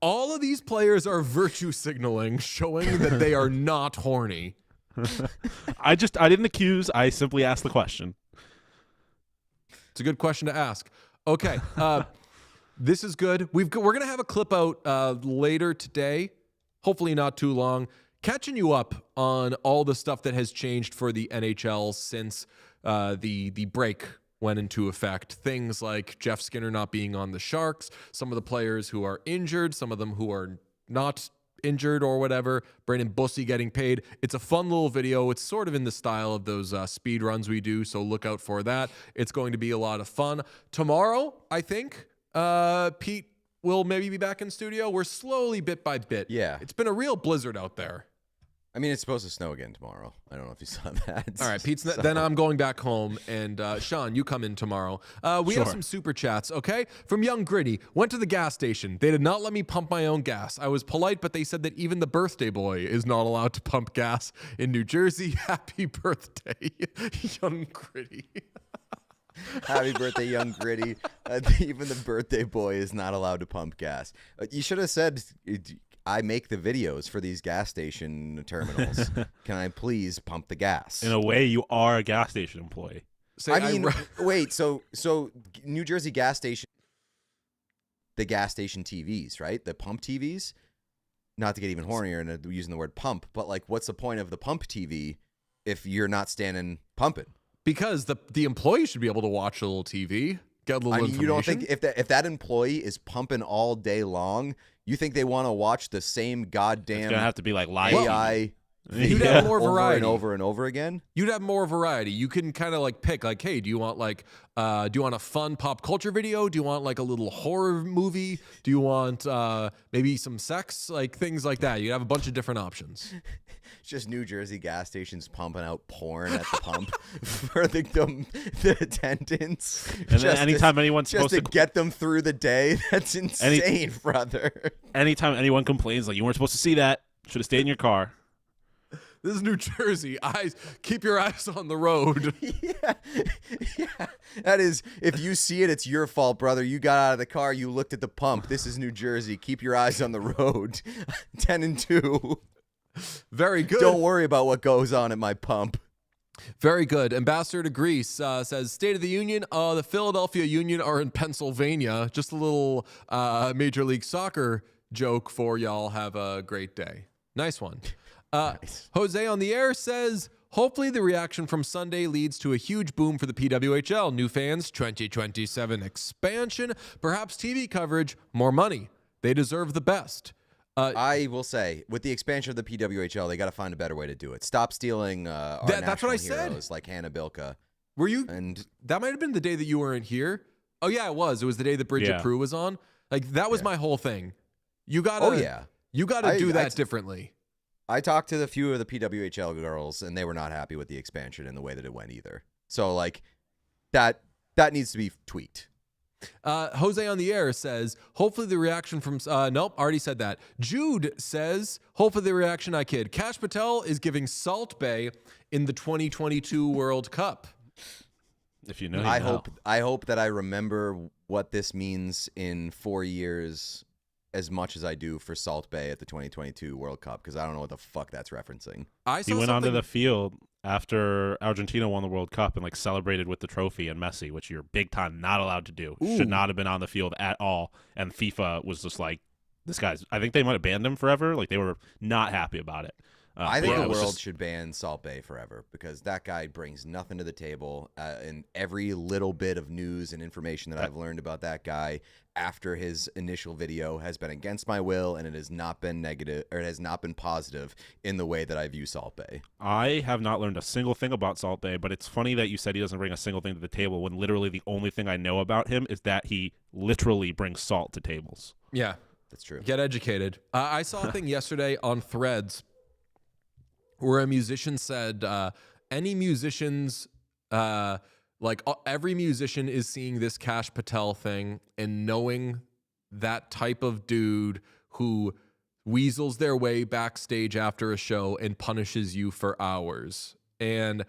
all of these players are virtue signaling, showing that they are not horny. I didn't accuse. I simply asked the question. It's a good question to ask. Okay. This is good. We're going to have a clip out later today. Hopefully not too long. Catching you up on all the stuff that has changed for the NHL since the break went into effect. Things like Jeff Skinner not being on the Sharks, some of the players who are injured, some of them who are not injured or whatever, Brandon Bussey getting paid. It's a fun little video. It's sort of in the style of those speed runs we do, so look out for that. It's going to be a lot of fun. Tomorrow, I think, Pete will maybe be back in studio. We're slowly, bit by bit. Yeah. It's been a real blizzard out there. I mean, it's supposed to snow again tomorrow. I don't know if you saw that. All right, Pete, then I'm going back home, and Sean, you come in tomorrow. We have some super chats, okay? From Young Gritty, went to the gas station. They did not let me pump my own gas. I was polite, but they said that even the birthday boy is not allowed to pump gas in New Jersey. Happy birthday, Young Gritty. Happy birthday, young Gritty. Even the birthday boy is not allowed to pump gas. You should have said, I make the videos for these gas station terminals. Can I please pump the gas? In a way, you are a gas station employee. Say, I mean, wait, so New Jersey gas station, the gas station TVs, right? The pump TVs? Not to get even hornier and using the word pump, but like, what's the point of the pump TV if you're not standing pumping? because the employee should be able to watch a little TV, get a little information. You don't think if that employee is pumping all day long, you think they want to watch the same goddamn It's gonna have to be like live AI You'd video have more over variety. and over and over again? You'd have more variety. You can kind of like pick, like, hey, do you want a fun pop culture video? Do you want like a little horror movie? Do you want maybe some sex, like things like that? You have a bunch of different options. It's just New Jersey gas stations pumping out porn at the pump for the attendants. And then anytime anyone's just supposed to get them through the day, that's insane, brother. Anytime anyone complains, like, you weren't supposed to see that, should have stayed in your car. This is New Jersey. Keep your eyes on the road. Yeah. That is, if you see it, it's your fault, brother. You got out of the car, you looked at the pump. This is New Jersey. Keep your eyes on the road. 10-2. Very good. Don't worry about what goes on at my pump. Very good. Ambassador to Greece says, State of the Union, the Philadelphia Union are in Pennsylvania. Just a little Major League Soccer joke for y'all. Have a great day. Nice one. Nice. Jose on the air says, hopefully the reaction from Sunday leads to a huge boom for the PWHL. New fans, 2027 expansion, perhaps TV coverage, more money. They deserve the best. I will say, with the expansion of the PWHL, they got to find a better way to do it. Stop stealing our that's what I national said. heroes like Hannah Bilka. Were you? And that might have been the day that you weren't here. Oh yeah, it was. It was the day that Bridget Prue was on. Like that was my whole thing. You gotta. You gotta do that differently. I talked to a few of the PWHL girls, and they were not happy with the expansion and the way that it went either. So, like, that needs to be tweaked. Jose on the air says, hopefully the reaction from... nope, already said that. Jude says, hopefully the reaction, I kid. Kash Patel is giving Salt Bae in the 2022 World Cup. If you know, I hope that I remember what this means in 4 years as much as I do for Salt Bae at the 2022 World Cup, because I don't know what the fuck that's referencing. He went onto the field after Argentina won the World Cup and like celebrated with the trophy and Messi, which you're big time not allowed to do. Ooh. Should not have been on the field at all. And FIFA was just like, this guy's, I think they might have banned him forever. Like they were not happy about it. I think the world should ban Salt Bae forever, because that guy brings nothing to the table. And every little bit of news and information that I've learned about that guy after his initial video has been against my will, and it has not been negative, or it has not been positive in the way that I view Salt Bae. I have not learned a single thing about Salt Bae, but it's funny that you said he doesn't bring a single thing to the table when literally the only thing I know about him is that he literally brings salt to tables. Yeah. That's true. Get educated. I saw a thing yesterday on Threads where a musician said any musicians, every musician is seeing this Kash Patel thing and knowing that type of dude who weasels their way backstage after a show and punishes you for hours. And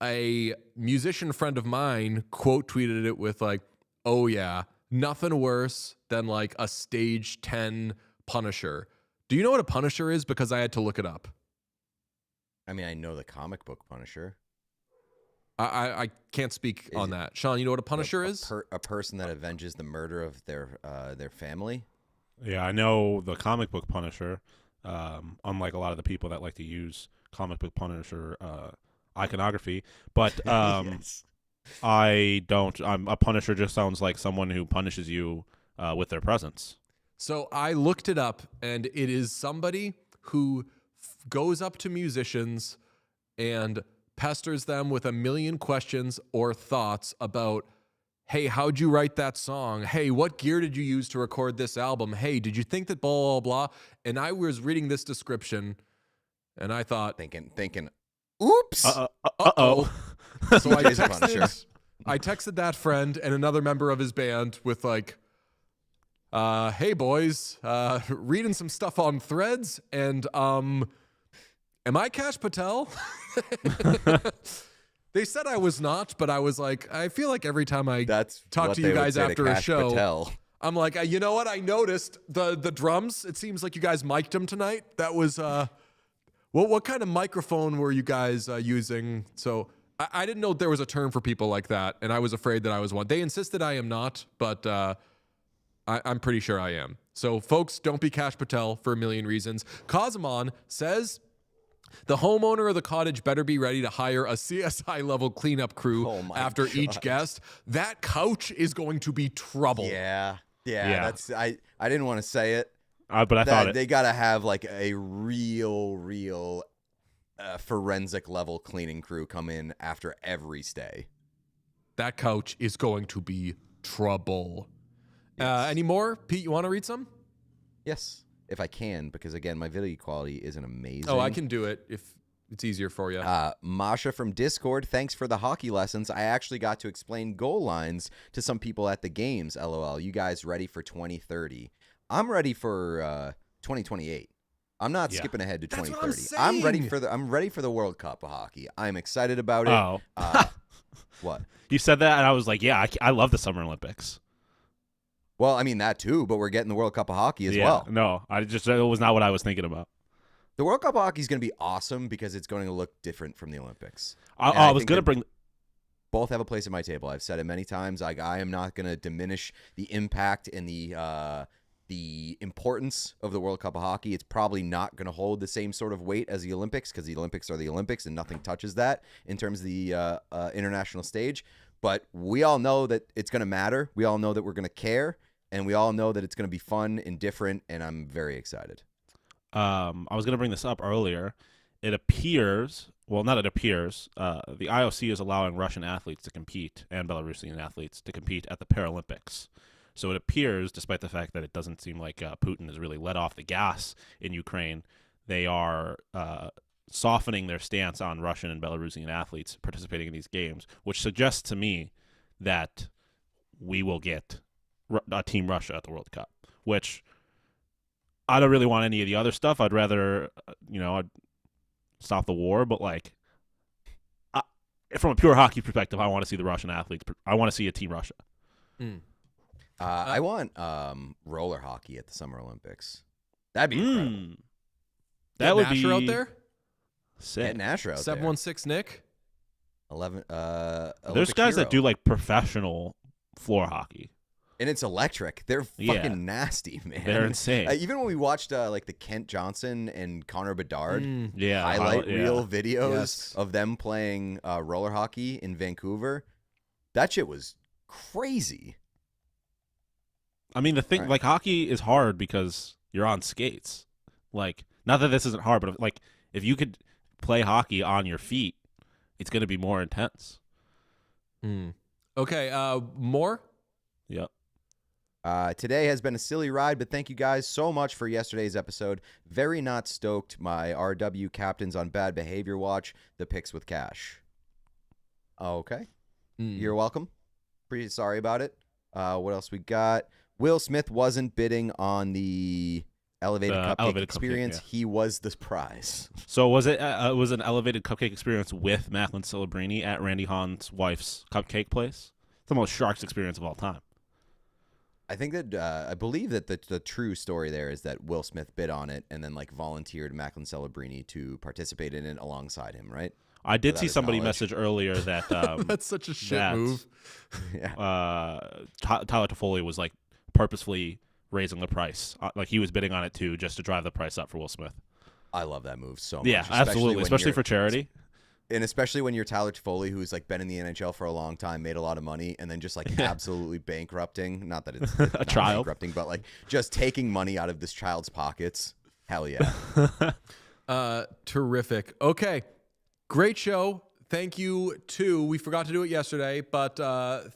a musician friend of mine quote tweeted it with like, oh yeah, nothing worse than like a stage 10 Punisher. Do you know what a Punisher is? Because I had to look it up. I mean, I know the comic book Punisher. I can't speak on that. Sean, you know what a Punisher is? A person that avenges the murder of their family. Yeah, I know the comic book Punisher. Unlike a lot of the people that like to use comic book Punisher iconography, but Yes. I don't. A Punisher just sounds like someone who punishes you with their presence. So I looked it up, and it is somebody who goes up to musicians and pesters them with a million questions or thoughts about, hey, how'd you write that song? Hey, what gear did you use to record this album? Hey, did you think that blah, blah, blah? And I was reading this description, and I thought... Thinking, oops! Uh-oh. So I He's a Punisher. texted that friend and another member of his band with like, hey boys, reading some stuff on Threads, and am I Kash Patel? They said I was not, but I was like, I feel like every time I That's talk what to they you would guys say to after a Kash show, Patel. I'm like, you know what? I noticed the drums. It seems like you guys mic'd them tonight. That was what kind of microphone were you guys using? So I didn't know there was a term for people like that, and I was afraid that I was one. They insisted I am not, but I'm pretty sure I am. So folks, don't be Kash Patel for a million reasons. Kazamon says the homeowner of the cottage better be ready to hire a CSI level cleanup crew Oh my after each God. guest. That couch is going to be trouble. Yeah. Yeah. That's I didn't want to say it. But I thought They gotta have like a real forensic level cleaning crew come in after every stay. That couch is going to be trouble. Any more? Pete, you want to read some? Yes, if I can, because again, my video quality isn't amazing. Oh, I can do it if it's easier for you. Masha from Discord, thanks for the hockey lessons. I actually got to explain goal lines to some people at the games. LOL. You guys ready for 2030? I'm ready for 2028. I'm not skipping ahead to That's what 2030. I'm I'm ready for the World Cup of hockey. I'm excited about it. Oh. What? you said that, and I was like, yeah, I love the Summer Olympics. Well, I mean that too, but we're getting the World Cup of hockey as yeah, well. No, it was not what I was thinking about. The World Cup of hockey is going to be awesome because it's going to look different from the Olympics. I was going to bring. Both have a place at my table. I've said it many times. I am not going to diminish the impact and the importance of the World Cup of hockey. It's probably not going to hold the same sort of weight as the Olympics because the Olympics are the Olympics and nothing touches that in terms of the international stage. But we all know that it's going to matter. We all know that we're going to care, and we all know that it's going to be fun and different, and I'm very excited. I was going to bring this up earlier. It appears, well, not it appears, the IOC is allowing Russian athletes to compete and Belarusian athletes to compete at the Paralympics. So it appears, despite the fact that it doesn't seem like Putin has really let off the gas in Ukraine, they are softening their stance on Russian and Belarusian athletes participating in these games, which suggests to me that we will get Team Russia at the World Cup, which I don't really want any of the other stuff. I'd rather, I'd stop the war, but from a pure hockey perspective, I want to see the Russian athletes. I want to see a Team Russia. I want roller hockey at the Summer Olympics. That'd be incredible. That would be out there. Sick. Get Nasher out 716 Nick. 11. There's Olympic guys hero. that do like professional floor hockey. And it's electric. They're fucking nasty, man. They're insane. Even when we watched like the Kent Johnson and Connor Bedard highlight yeah. reel videos Yes. of them playing roller hockey in Vancouver, that shit was crazy. I mean, the thing, Right. like, hockey is hard because you're on skates. Like, not that this isn't hard, but like, if you could play hockey on your feet, it's going to be more intense. Okay, more? Yep. Today has been a silly ride, but thank you guys so much for yesterday's episode. Very not stoked. My RW captains on bad behavior watch. The picks with Cash. Okay. You're welcome. Pretty sorry about it. What else we got? Will Smith wasn't bidding on the elevated cupcake elevated cupcake, experience. yeah. He was the prize. So was it was an elevated cupcake experience with Macklin Celebrini at Randy Hahn's wife's cupcake place? It's the most Sharks experience of all time. I think that I believe that the true story there is that Will Smith bid on it and then like volunteered Macklin Celebrini to participate in it alongside him, right? I did Without see his somebody knowledge. message earlier that That's such a shit that, move. Tyler Toffoli was like purposefully raising the price, like he was bidding on it too, just to drive the price up for Will Smith. I love that move so much. Yeah, absolutely, when especially you're- for charity. And especially when you're Tyler Toffoli, who's like been in the NHL for a long time, made a lot of money, and then just like absolutely bankrupting. Not that it's not child. bankrupting, but like just taking money out of this child's pockets. Hell yeah. Terrific. Okay, great show. Thank you to, we forgot to do it yesterday, but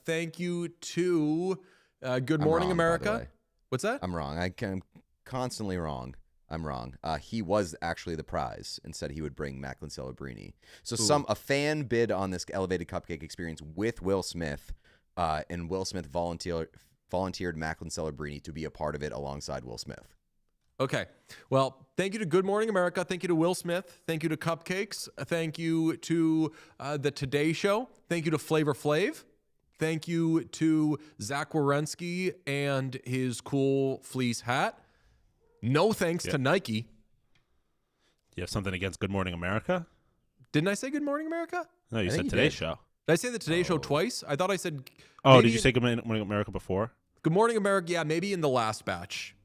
thank you to Good Morning wrong, by the America. way. What's that? I'm wrong. I'm constantly wrong. I'm wrong. He was actually the prize and said he would bring Macklin Celebrini. So a fan bid on this elevated cupcake experience with Will Smith, and Will Smith volunteered Macklin Celebrini to be a part of it alongside Will Smith. Okay. Well, thank you to Good Morning America. Thank you to Will Smith. Thank you to Cupcakes. Thank you to the Today Show. Thank you to Flavor Flav. Thank you to Zach Wierenski and his cool fleece hat. No thanks to Nike. You have something against Good Morning America? Didn't I say Good Morning America? No, you think said you Today's did. Show. Did I say the Today Show twice? I thought I said. Oh, maybe did you say Good Morning America before? Good Morning America? Yeah, maybe in the last batch.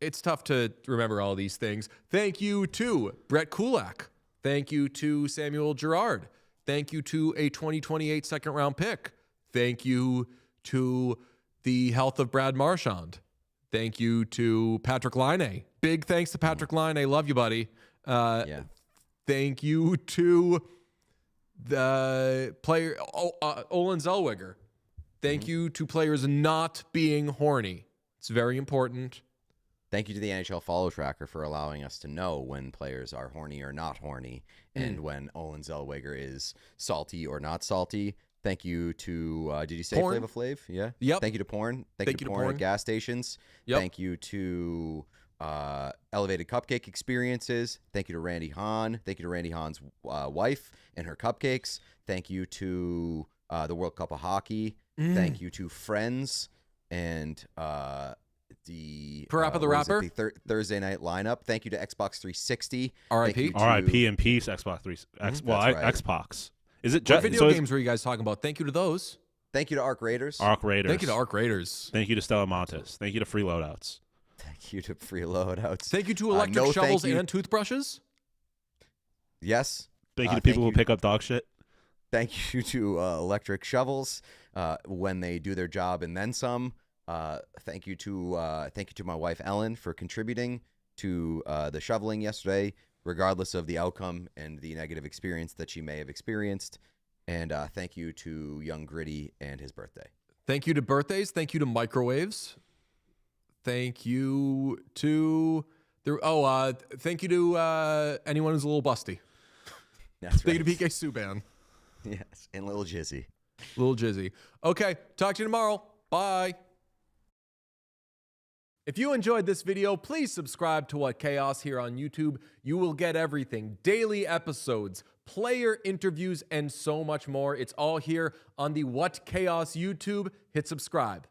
It's tough to remember all these things. Thank you to Brett Kulak. Thank you to Samuel Girard. Thank you to a 2028 second round pick. Thank you to the health of Brad Marchand. Thank you to Patrick Laine. Big thanks to Patrick Laine. Love you, buddy. Yeah. Thank you to the player, Olin Zellweger. Thank you to players not being horny. It's very important. Thank you to the NHL Follow Tracker for allowing us to know when players are horny or not horny, and when Olin Zellweger is salty or not salty. Thank you to, did you say Porn. Flavor Flav? Yeah. Yep. Thank you to porn. Thank you to porn at gas stations. Yep. Thank you to Elevated Cupcake Experiences. Thank you to Randy Hahn. Thank you to Randy Hahn's wife and her cupcakes. Thank you to the World Cup Hockey. Thank you to Friends and the Parappa the Rapper. the Thursday night lineup. Thank you to Xbox 360. R.I.P. Thank you to- R.I.P. and peace, Xbox 3. That's right. Xbox. Is it What just video games were you guys talking about? Thank you to those. Thank you to Arc Raiders. Arc Raiders. Thank you to Arc Raiders. Thank you to Stella Montes. Thank you to Free Loadouts. Thank you to Free Loadouts. Thank you to electric no, shovels thank you. and toothbrushes. Yes. Thank you to people who pick up dog shit. Thank you to electric shovels when they do their job and then some. Thank you to my wife Ellen for contributing to the shoveling yesterday, regardless of the outcome and the negative experience that she may have experienced. And thank you to young Gritty and his birthday. Thank you to birthdays. Thank you to microwaves. Thank you to thank you to anyone who's a little busty. That's Thank right. you to PK Subban. Yes, and Little Jizzy. Little Jizzy. Okay, talk to you tomorrow. Bye. If you enjoyed this video, please subscribe to What Chaos here on YouTube. You will get everything, daily episodes, player interviews, and so much more. It's all here on the What Chaos YouTube. Hit subscribe.